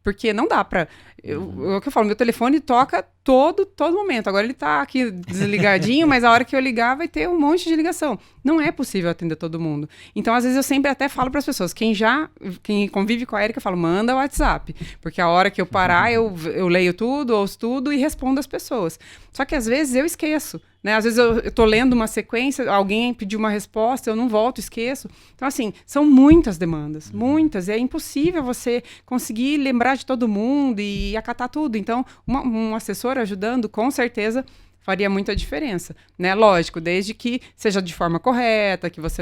Porque não dá pra... O que eu falo, meu telefone toca todo momento. Agora ele tá aqui desligadinho, mas a hora que eu ligar vai ter um monte de ligação. Não é possível atender todo mundo. Então, às vezes, eu sempre até falo para as pessoas, quem convive com a Érica, eu falo, manda o WhatsApp. Porque a hora que eu parar, eu leio tudo, ouço tudo e respondo as pessoas. Só que, às vezes, eu esqueço. Né? Às vezes eu tô lendo uma sequência, alguém pediu uma resposta, eu não volto, esqueço. Então, assim, são muitas demandas, muitas. É impossível você conseguir lembrar de todo mundo e acatar tudo. Então, um assessor ajudando, com certeza, faria muita diferença, né? Lógico, desde que seja de forma correta, que você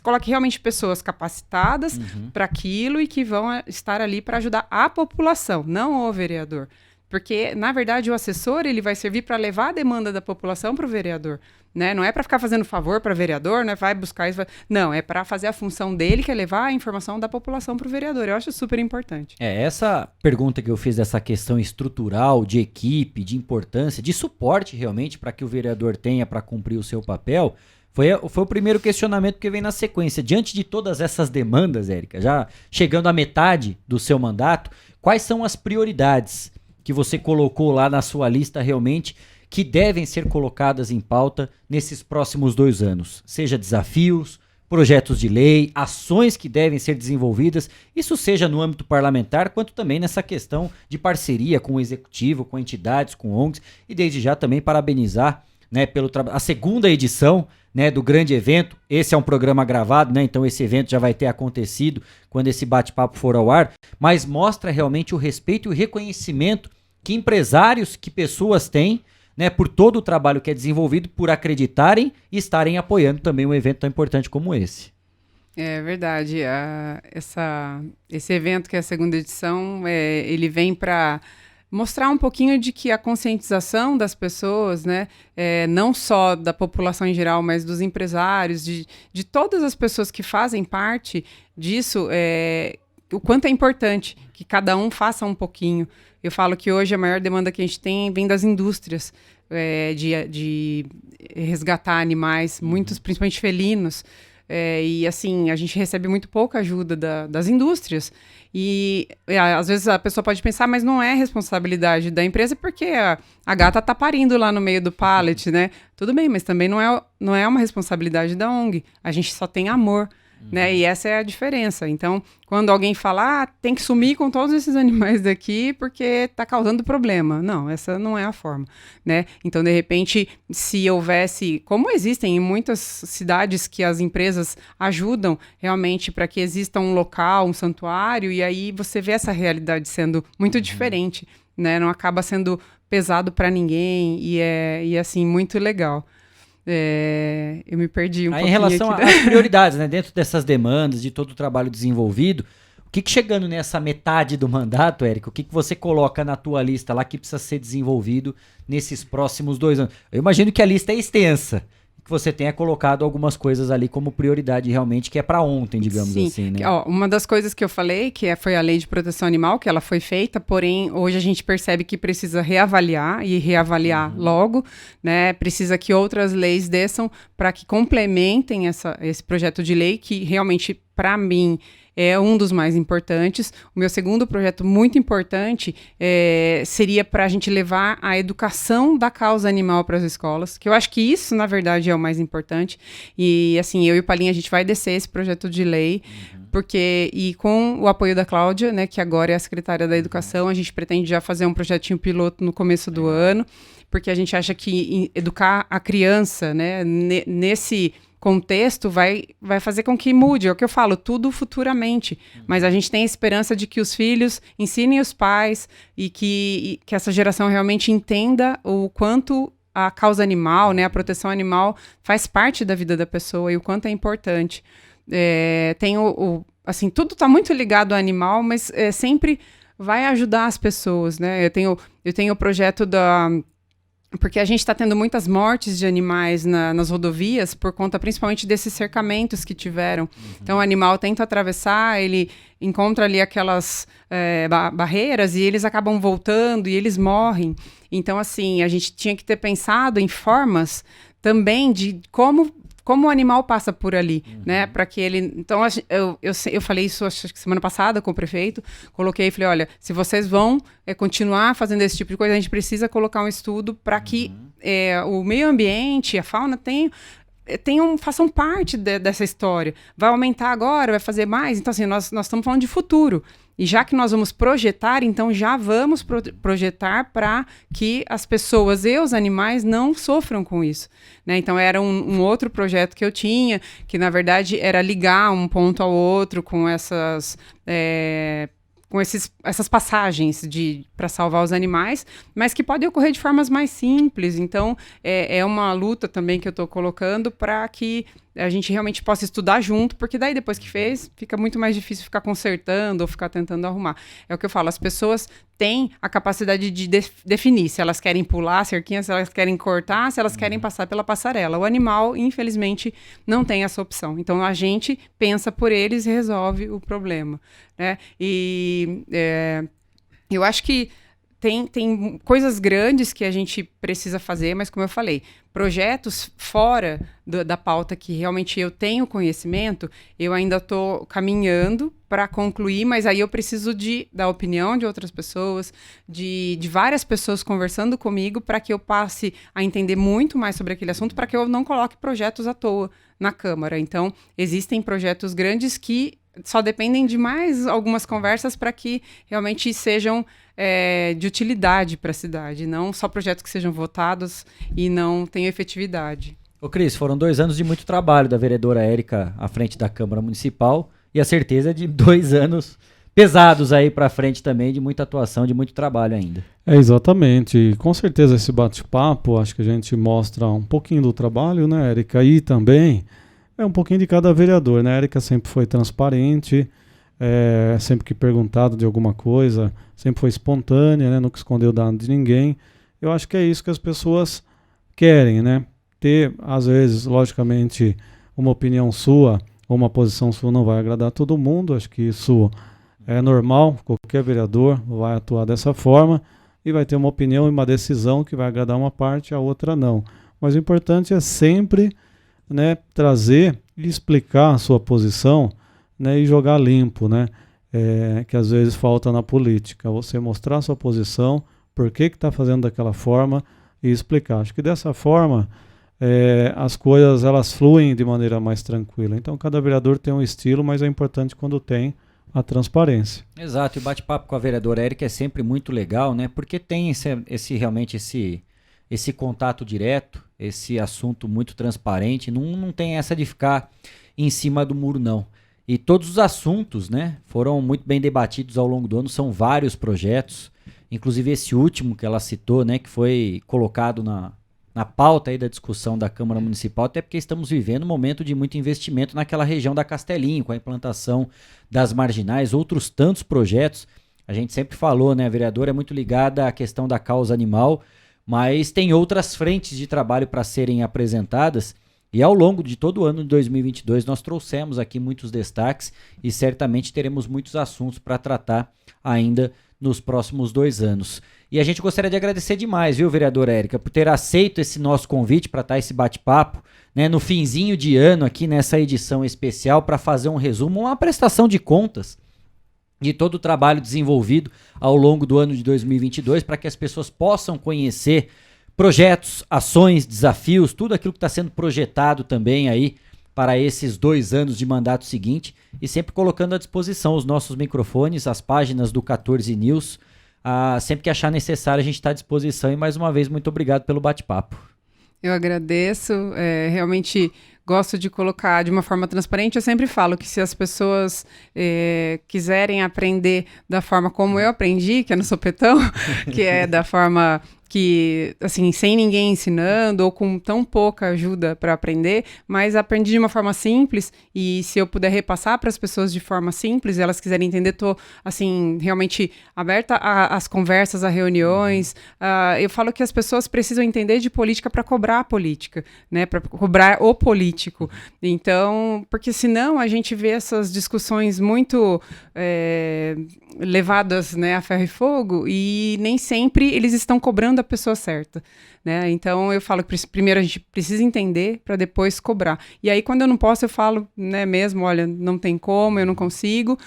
coloque realmente pessoas capacitadas para aquilo e que vão estar ali para ajudar a população, não o vereador. Porque, na verdade, o assessor ele vai servir para levar a demanda da população para o vereador. Né? Não é para ficar fazendo favor para o vereador, né? Vai buscar isso. Não, é para fazer a função dele, que é levar a informação da população para o vereador. Eu acho super importante. Essa pergunta que eu fiz dessa questão estrutural, de equipe, de importância, de suporte realmente para que o vereador tenha para cumprir o seu papel, foi o primeiro questionamento que vem na sequência. Diante de todas essas demandas, Érica, já chegando à metade do seu mandato, quais são as prioridades que você colocou lá na sua lista realmente que devem ser colocadas em pauta nesses próximos 2 anos? Seja desafios, projetos de lei, ações que devem ser desenvolvidas, isso seja no âmbito parlamentar, quanto também nessa questão de parceria com o Executivo, com entidades, com ONGs, e desde já também parabenizar, né, pelo a segunda edição, né, do grande evento. Esse é um programa gravado, né, então esse evento já vai ter acontecido quando esse bate-papo for ao ar, mas mostra realmente o respeito e o reconhecimento que empresários, que pessoas têm, né, por todo o trabalho que é desenvolvido, por acreditarem e estarem apoiando também um evento tão importante como esse. É verdade. Esse evento, que é a segunda edição, ele vem para mostrar um pouquinho de que a conscientização das pessoas, né, não só da população em geral, mas dos empresários, de todas as pessoas que fazem parte disso, o quanto é importante que cada um faça um pouquinho. Eu falo que hoje a maior demanda que a gente tem vem das indústrias, de resgatar animais, muitos, principalmente felinos. E assim, a gente recebe muito pouca ajuda das indústrias. E às vezes a pessoa pode pensar, mas não é responsabilidade da empresa porque a gata tá parindo lá no meio do pallet, né? Tudo bem, mas também não é uma responsabilidade da ONG. A gente só tem amor. né? E essa é a diferença. Então, quando alguém fala, tem que sumir com todos esses animais daqui porque está causando problema. Não, essa não é a forma, né? Então, de repente, se houvesse, como existem em muitas cidades que as empresas ajudam realmente para que exista um local, um santuário, e aí você vê essa realidade sendo muito diferente, né? Não acaba sendo pesado para ninguém e assim, muito legal. Eu me perdi um pouquinho em relação aqui, às prioridades, né, dentro dessas demandas, de todo o trabalho desenvolvido, o que chegando nessa metade do mandato, Érica, o que você coloca na tua lista lá que precisa ser desenvolvido nesses próximos 2 anos? Eu imagino que a lista é extensa, que você tenha colocado algumas coisas ali como prioridade realmente, que é para ontem, digamos assim, né? Uma das coisas que eu falei, foi a Lei de Proteção Animal, que ela foi feita, porém, hoje a gente percebe que precisa reavaliar logo, né? Precisa que outras leis desçam para que complementem esse projeto de lei, que realmente, para mim, é um dos mais importantes. O meu segundo projeto muito importante seria para a gente levar a educação da causa animal para as escolas, que eu acho que isso, na verdade, é o mais importante. E, assim, eu e o Palinha, a gente vai descer esse projeto de lei, e com o apoio da Cláudia, né, que agora é a secretária da Educação, a gente pretende já fazer um projetinho piloto no começo do ano, porque a gente acha que educar a criança, né, nesse contexto vai fazer com que mude, é o que eu falo, tudo futuramente, mas a gente tem a esperança de que os filhos ensinem os pais e que essa geração realmente entenda o quanto a causa animal, né, a proteção animal faz parte da vida da pessoa e o quanto é importante. Assim, tudo está muito ligado ao animal, mas sempre vai ajudar as pessoas, né? Eu tenho o projeto porque a gente está tendo muitas mortes de animais nas rodovias por conta principalmente desses cercamentos que tiveram. Então o animal tenta atravessar, ele encontra ali aquelas barreiras e eles acabam voltando e eles morrem. Então, assim, a gente tinha que ter pensado em formas também de como o animal passa por ali, né, para que ele... Então, eu falei isso, acho que semana passada com o prefeito, coloquei e falei, olha, se vocês vão continuar fazendo esse tipo de coisa, a gente precisa colocar um estudo para que o meio ambiente, a fauna façam parte dessa história. Vai aumentar agora, vai fazer mais? Então, assim, nós estamos falando de futuro. E já que nós vamos projetar, então já vamos projetar para que as pessoas e os animais não sofram com isso, né? Então era um outro projeto que eu tinha, que na verdade era ligar um ponto ao outro com essas passagens para salvar os animais, mas que podem ocorrer de formas mais simples. Então, é uma luta também que eu estou colocando para que a gente realmente possa estudar junto, porque daí depois que fez, fica muito mais difícil ficar consertando ou ficar tentando arrumar. É o que eu falo, as pessoas têm a capacidade de definir se elas querem pular a cerquinha, se elas querem cortar, se elas querem passar pela passarela. O animal, infelizmente, não tem essa opção. Então, a gente pensa por eles e resolve o problema, né? E eu acho que tem coisas grandes que a gente precisa fazer, mas como eu falei, projetos fora da pauta que realmente eu tenho conhecimento, eu ainda estou caminhando para concluir, mas aí eu preciso da opinião de outras pessoas, de várias pessoas conversando comigo para que eu passe a entender muito mais sobre aquele assunto, para que eu não coloque projetos à toa na Câmara. Então, existem projetos grandes que só dependem de mais algumas conversas para que realmente sejam de utilidade para a cidade, não só projetos que sejam votados e não tenham efetividade. Ô Cris, foram 2 anos de muito trabalho da vereadora Érica à frente da Câmara Municipal e a certeza de 2 anos pesados aí para frente também, de muita atuação, de muito trabalho ainda. Exatamente, e com certeza esse bate-papo, acho que a gente mostra um pouquinho do trabalho, né, Érica, e também um pouquinho de cada vereador, né? A Érica sempre foi transparente, sempre que perguntado de alguma coisa, sempre foi espontânea, né? Nunca escondeu dado de ninguém. Eu acho que é isso que as pessoas querem, né? Ter, às vezes, logicamente, uma opinião sua ou uma posição sua não vai agradar todo mundo. Acho que isso é normal, qualquer vereador vai atuar dessa forma e vai ter uma opinião e uma decisão que vai agradar uma parte, a outra não. Mas o importante é sempre, né, trazer e explicar a sua posição, né, e jogar limpo, né, que às vezes falta na política. Você mostrar a sua posição, por que está fazendo daquela forma e explicar. Acho que dessa forma as coisas elas fluem de maneira mais tranquila. Então cada vereador tem um estilo, mas é importante quando tem a transparência. Exato, e o bate-papo com a vereadora Érica é sempre muito legal, né? Porque tem realmente esse contato direto, esse assunto muito transparente, não tem essa de ficar em cima do muro, não. E todos os assuntos, né, foram muito bem debatidos ao longo do ano, são vários projetos, inclusive esse último que ela citou, né, que foi colocado na pauta aí da discussão da Câmara Municipal, até porque estamos vivendo um momento de muito investimento naquela região da Castelinho, com a implantação das marginais, outros tantos projetos. A gente sempre falou, né, a vereadora é muito ligada à questão da causa animal, mas tem outras frentes de trabalho para serem apresentadas. E ao longo de todo o ano de 2022 nós trouxemos aqui muitos destaques e certamente teremos muitos assuntos para tratar ainda nos próximos 2 anos. E a gente gostaria de agradecer demais, viu, vereadora Érica, por ter aceito esse nosso convite para estar esse bate-papo, né, no finzinho de ano aqui nessa edição especial para fazer um resumo, uma prestação de contas de todo o trabalho desenvolvido ao longo do ano de 2022 para que as pessoas possam conhecer projetos, ações, desafios, tudo aquilo que está sendo projetado também aí para esses 2 anos de mandato seguinte e sempre colocando à disposição os nossos microfones, as páginas do 14 News. Sempre que achar necessário a gente está à disposição e mais uma vez muito obrigado pelo bate-papo. Eu agradeço, realmente gosto de colocar de uma forma transparente. Eu sempre falo que se as pessoas quiserem aprender da forma como eu aprendi, que é no sopetão, que é da forma que, assim, sem ninguém ensinando ou com tão pouca ajuda para aprender, mas aprendi de uma forma simples e se eu puder repassar para as pessoas de forma simples e elas quiserem entender, tô, assim, realmente aberta às conversas, a reuniões. Eu falo que as pessoas precisam entender de política para cobrar a política, né, para cobrar o político. Então, porque senão a gente vê essas discussões muito levadas, né, a ferro e fogo e nem sempre eles estão cobrando a pessoa certa, né? Então eu falo que primeiro a gente precisa entender para depois cobrar. E aí quando eu não posso eu falo, né, mesmo, olha, não tem como, eu não consigo.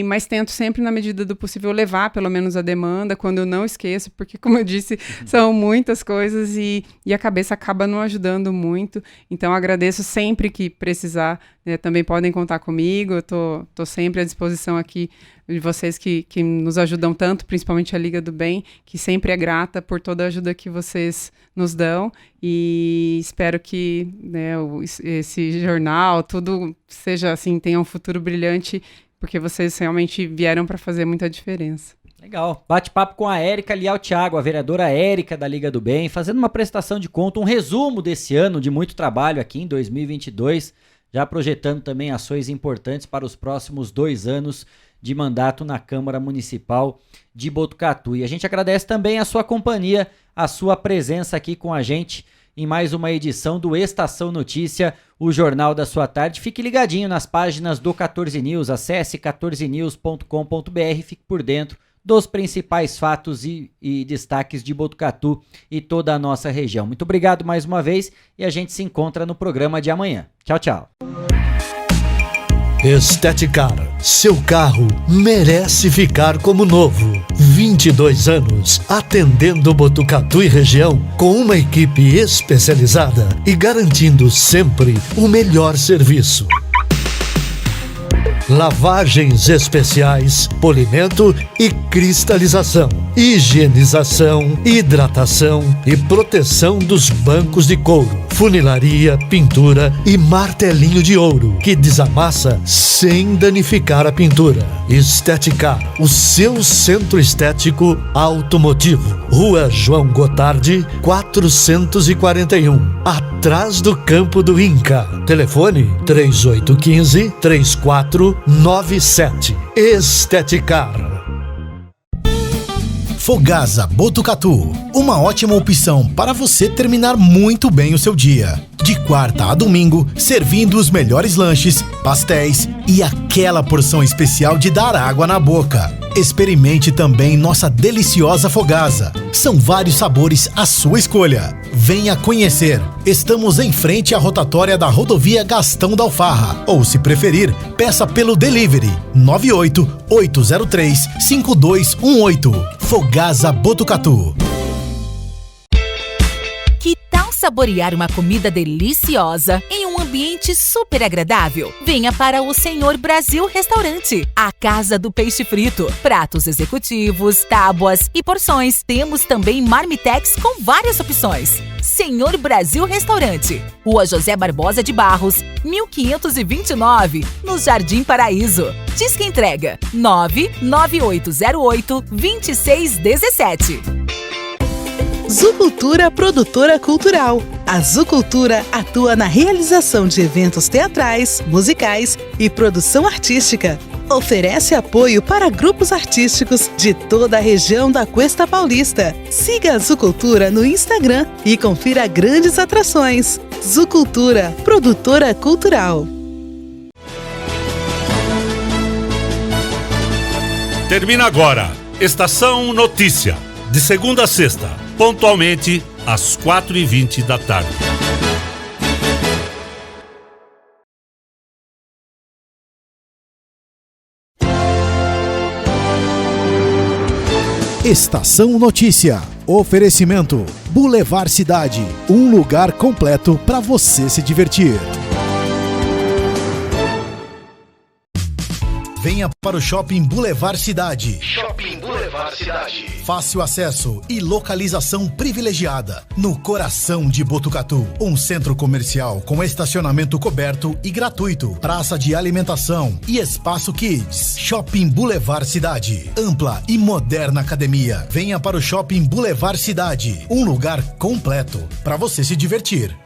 Mas tento sempre, na medida do possível, levar pelo menos a demanda, quando eu não esqueço, porque, como eu disse, são muitas coisas e a cabeça acaba não ajudando muito. Então, agradeço sempre que precisar, né, também podem contar comigo, eu tô sempre à disposição aqui de vocês que nos ajudam tanto, principalmente a Liga do Bem, que sempre é grata por toda a ajuda que vocês nos dão e espero que, né, esse jornal, tudo seja assim, tenha um futuro brilhante, porque vocês realmente vieram para fazer muita diferença. Legal. Bate-papo com a Érica Lial Thiago, a vereadora Érica da Liga do Bem, fazendo uma prestação de conta, um resumo desse ano de muito trabalho aqui em 2022, já projetando também ações importantes para os próximos 2 anos de mandato na Câmara Municipal de Botucatu. E a gente agradece também a sua companhia, a sua presença aqui com a gente em mais uma edição do Estação Notícia, o jornal da sua tarde. Fique ligadinho nas páginas do 14 News, acesse 14news.com.br, fique por dentro dos principais fatos e destaques de Botucatu e toda a nossa região. Muito obrigado mais uma vez e a gente se encontra no programa de amanhã. Tchau, tchau. Esteticar, seu carro merece ficar como novo. 22 anos atendendo Botucatu e região com uma equipe especializada e garantindo sempre o melhor serviço. Lavagens especiais, polimento e cristalização, higienização, hidratação e proteção dos bancos de couro, funilaria, pintura e martelinho de ouro, que desamassa sem danificar a pintura. Esteticar, o seu centro estético automotivo. Rua João Gotardi, 441, atrás do Campo do Inca. Telefone 3815-3497. Esteticar. Fogasa Botucatu, uma ótima opção para você terminar muito bem o seu dia. De quarta a domingo, servindo os melhores lanches, pastéis e aquela porção especial de dar água na boca. Experimente também nossa deliciosa Fogasa. São vários sabores à sua escolha. Venha conhecer. Estamos em frente à rotatória da rodovia Gastão da Alfarra. Ou, se preferir, peça pelo delivery 98-803-5218. Fogasa Botucatu. saborear uma comida deliciosa em um ambiente super agradável? Venha para o Senhor Brasil Restaurante, a casa do peixe frito, pratos executivos, tábuas e porções. Temos também marmitex com várias opções. Senhor Brasil Restaurante, Rua José Barbosa de Barros, 1529, no Jardim Paraíso. Disque entrega 99808-2617. Zucultura Produtora Cultural. A Zucultura atua na realização de eventos teatrais, musicais e produção artística. Oferece apoio para grupos artísticos de toda a região da Cuesta Paulista. Siga a Zucultura no Instagram e confira grandes atrações. Zucultura Produtora Cultural. Termina agora. Estação Notícia. De segunda a sexta, pontualmente às 4h20 da tarde. Estação Notícia. Oferecimento Boulevard Cidade, um lugar completo para você se divertir. Venha para o Shopping Boulevard Cidade. Shopping Boulevard Cidade. Fácil acesso e localização privilegiada. No coração de Botucatu. Um centro comercial com estacionamento coberto e gratuito. Praça de alimentação e espaço kids. Shopping Boulevard Cidade. Ampla e moderna academia. Venha para o Shopping Boulevard Cidade. Um lugar completo para você se divertir.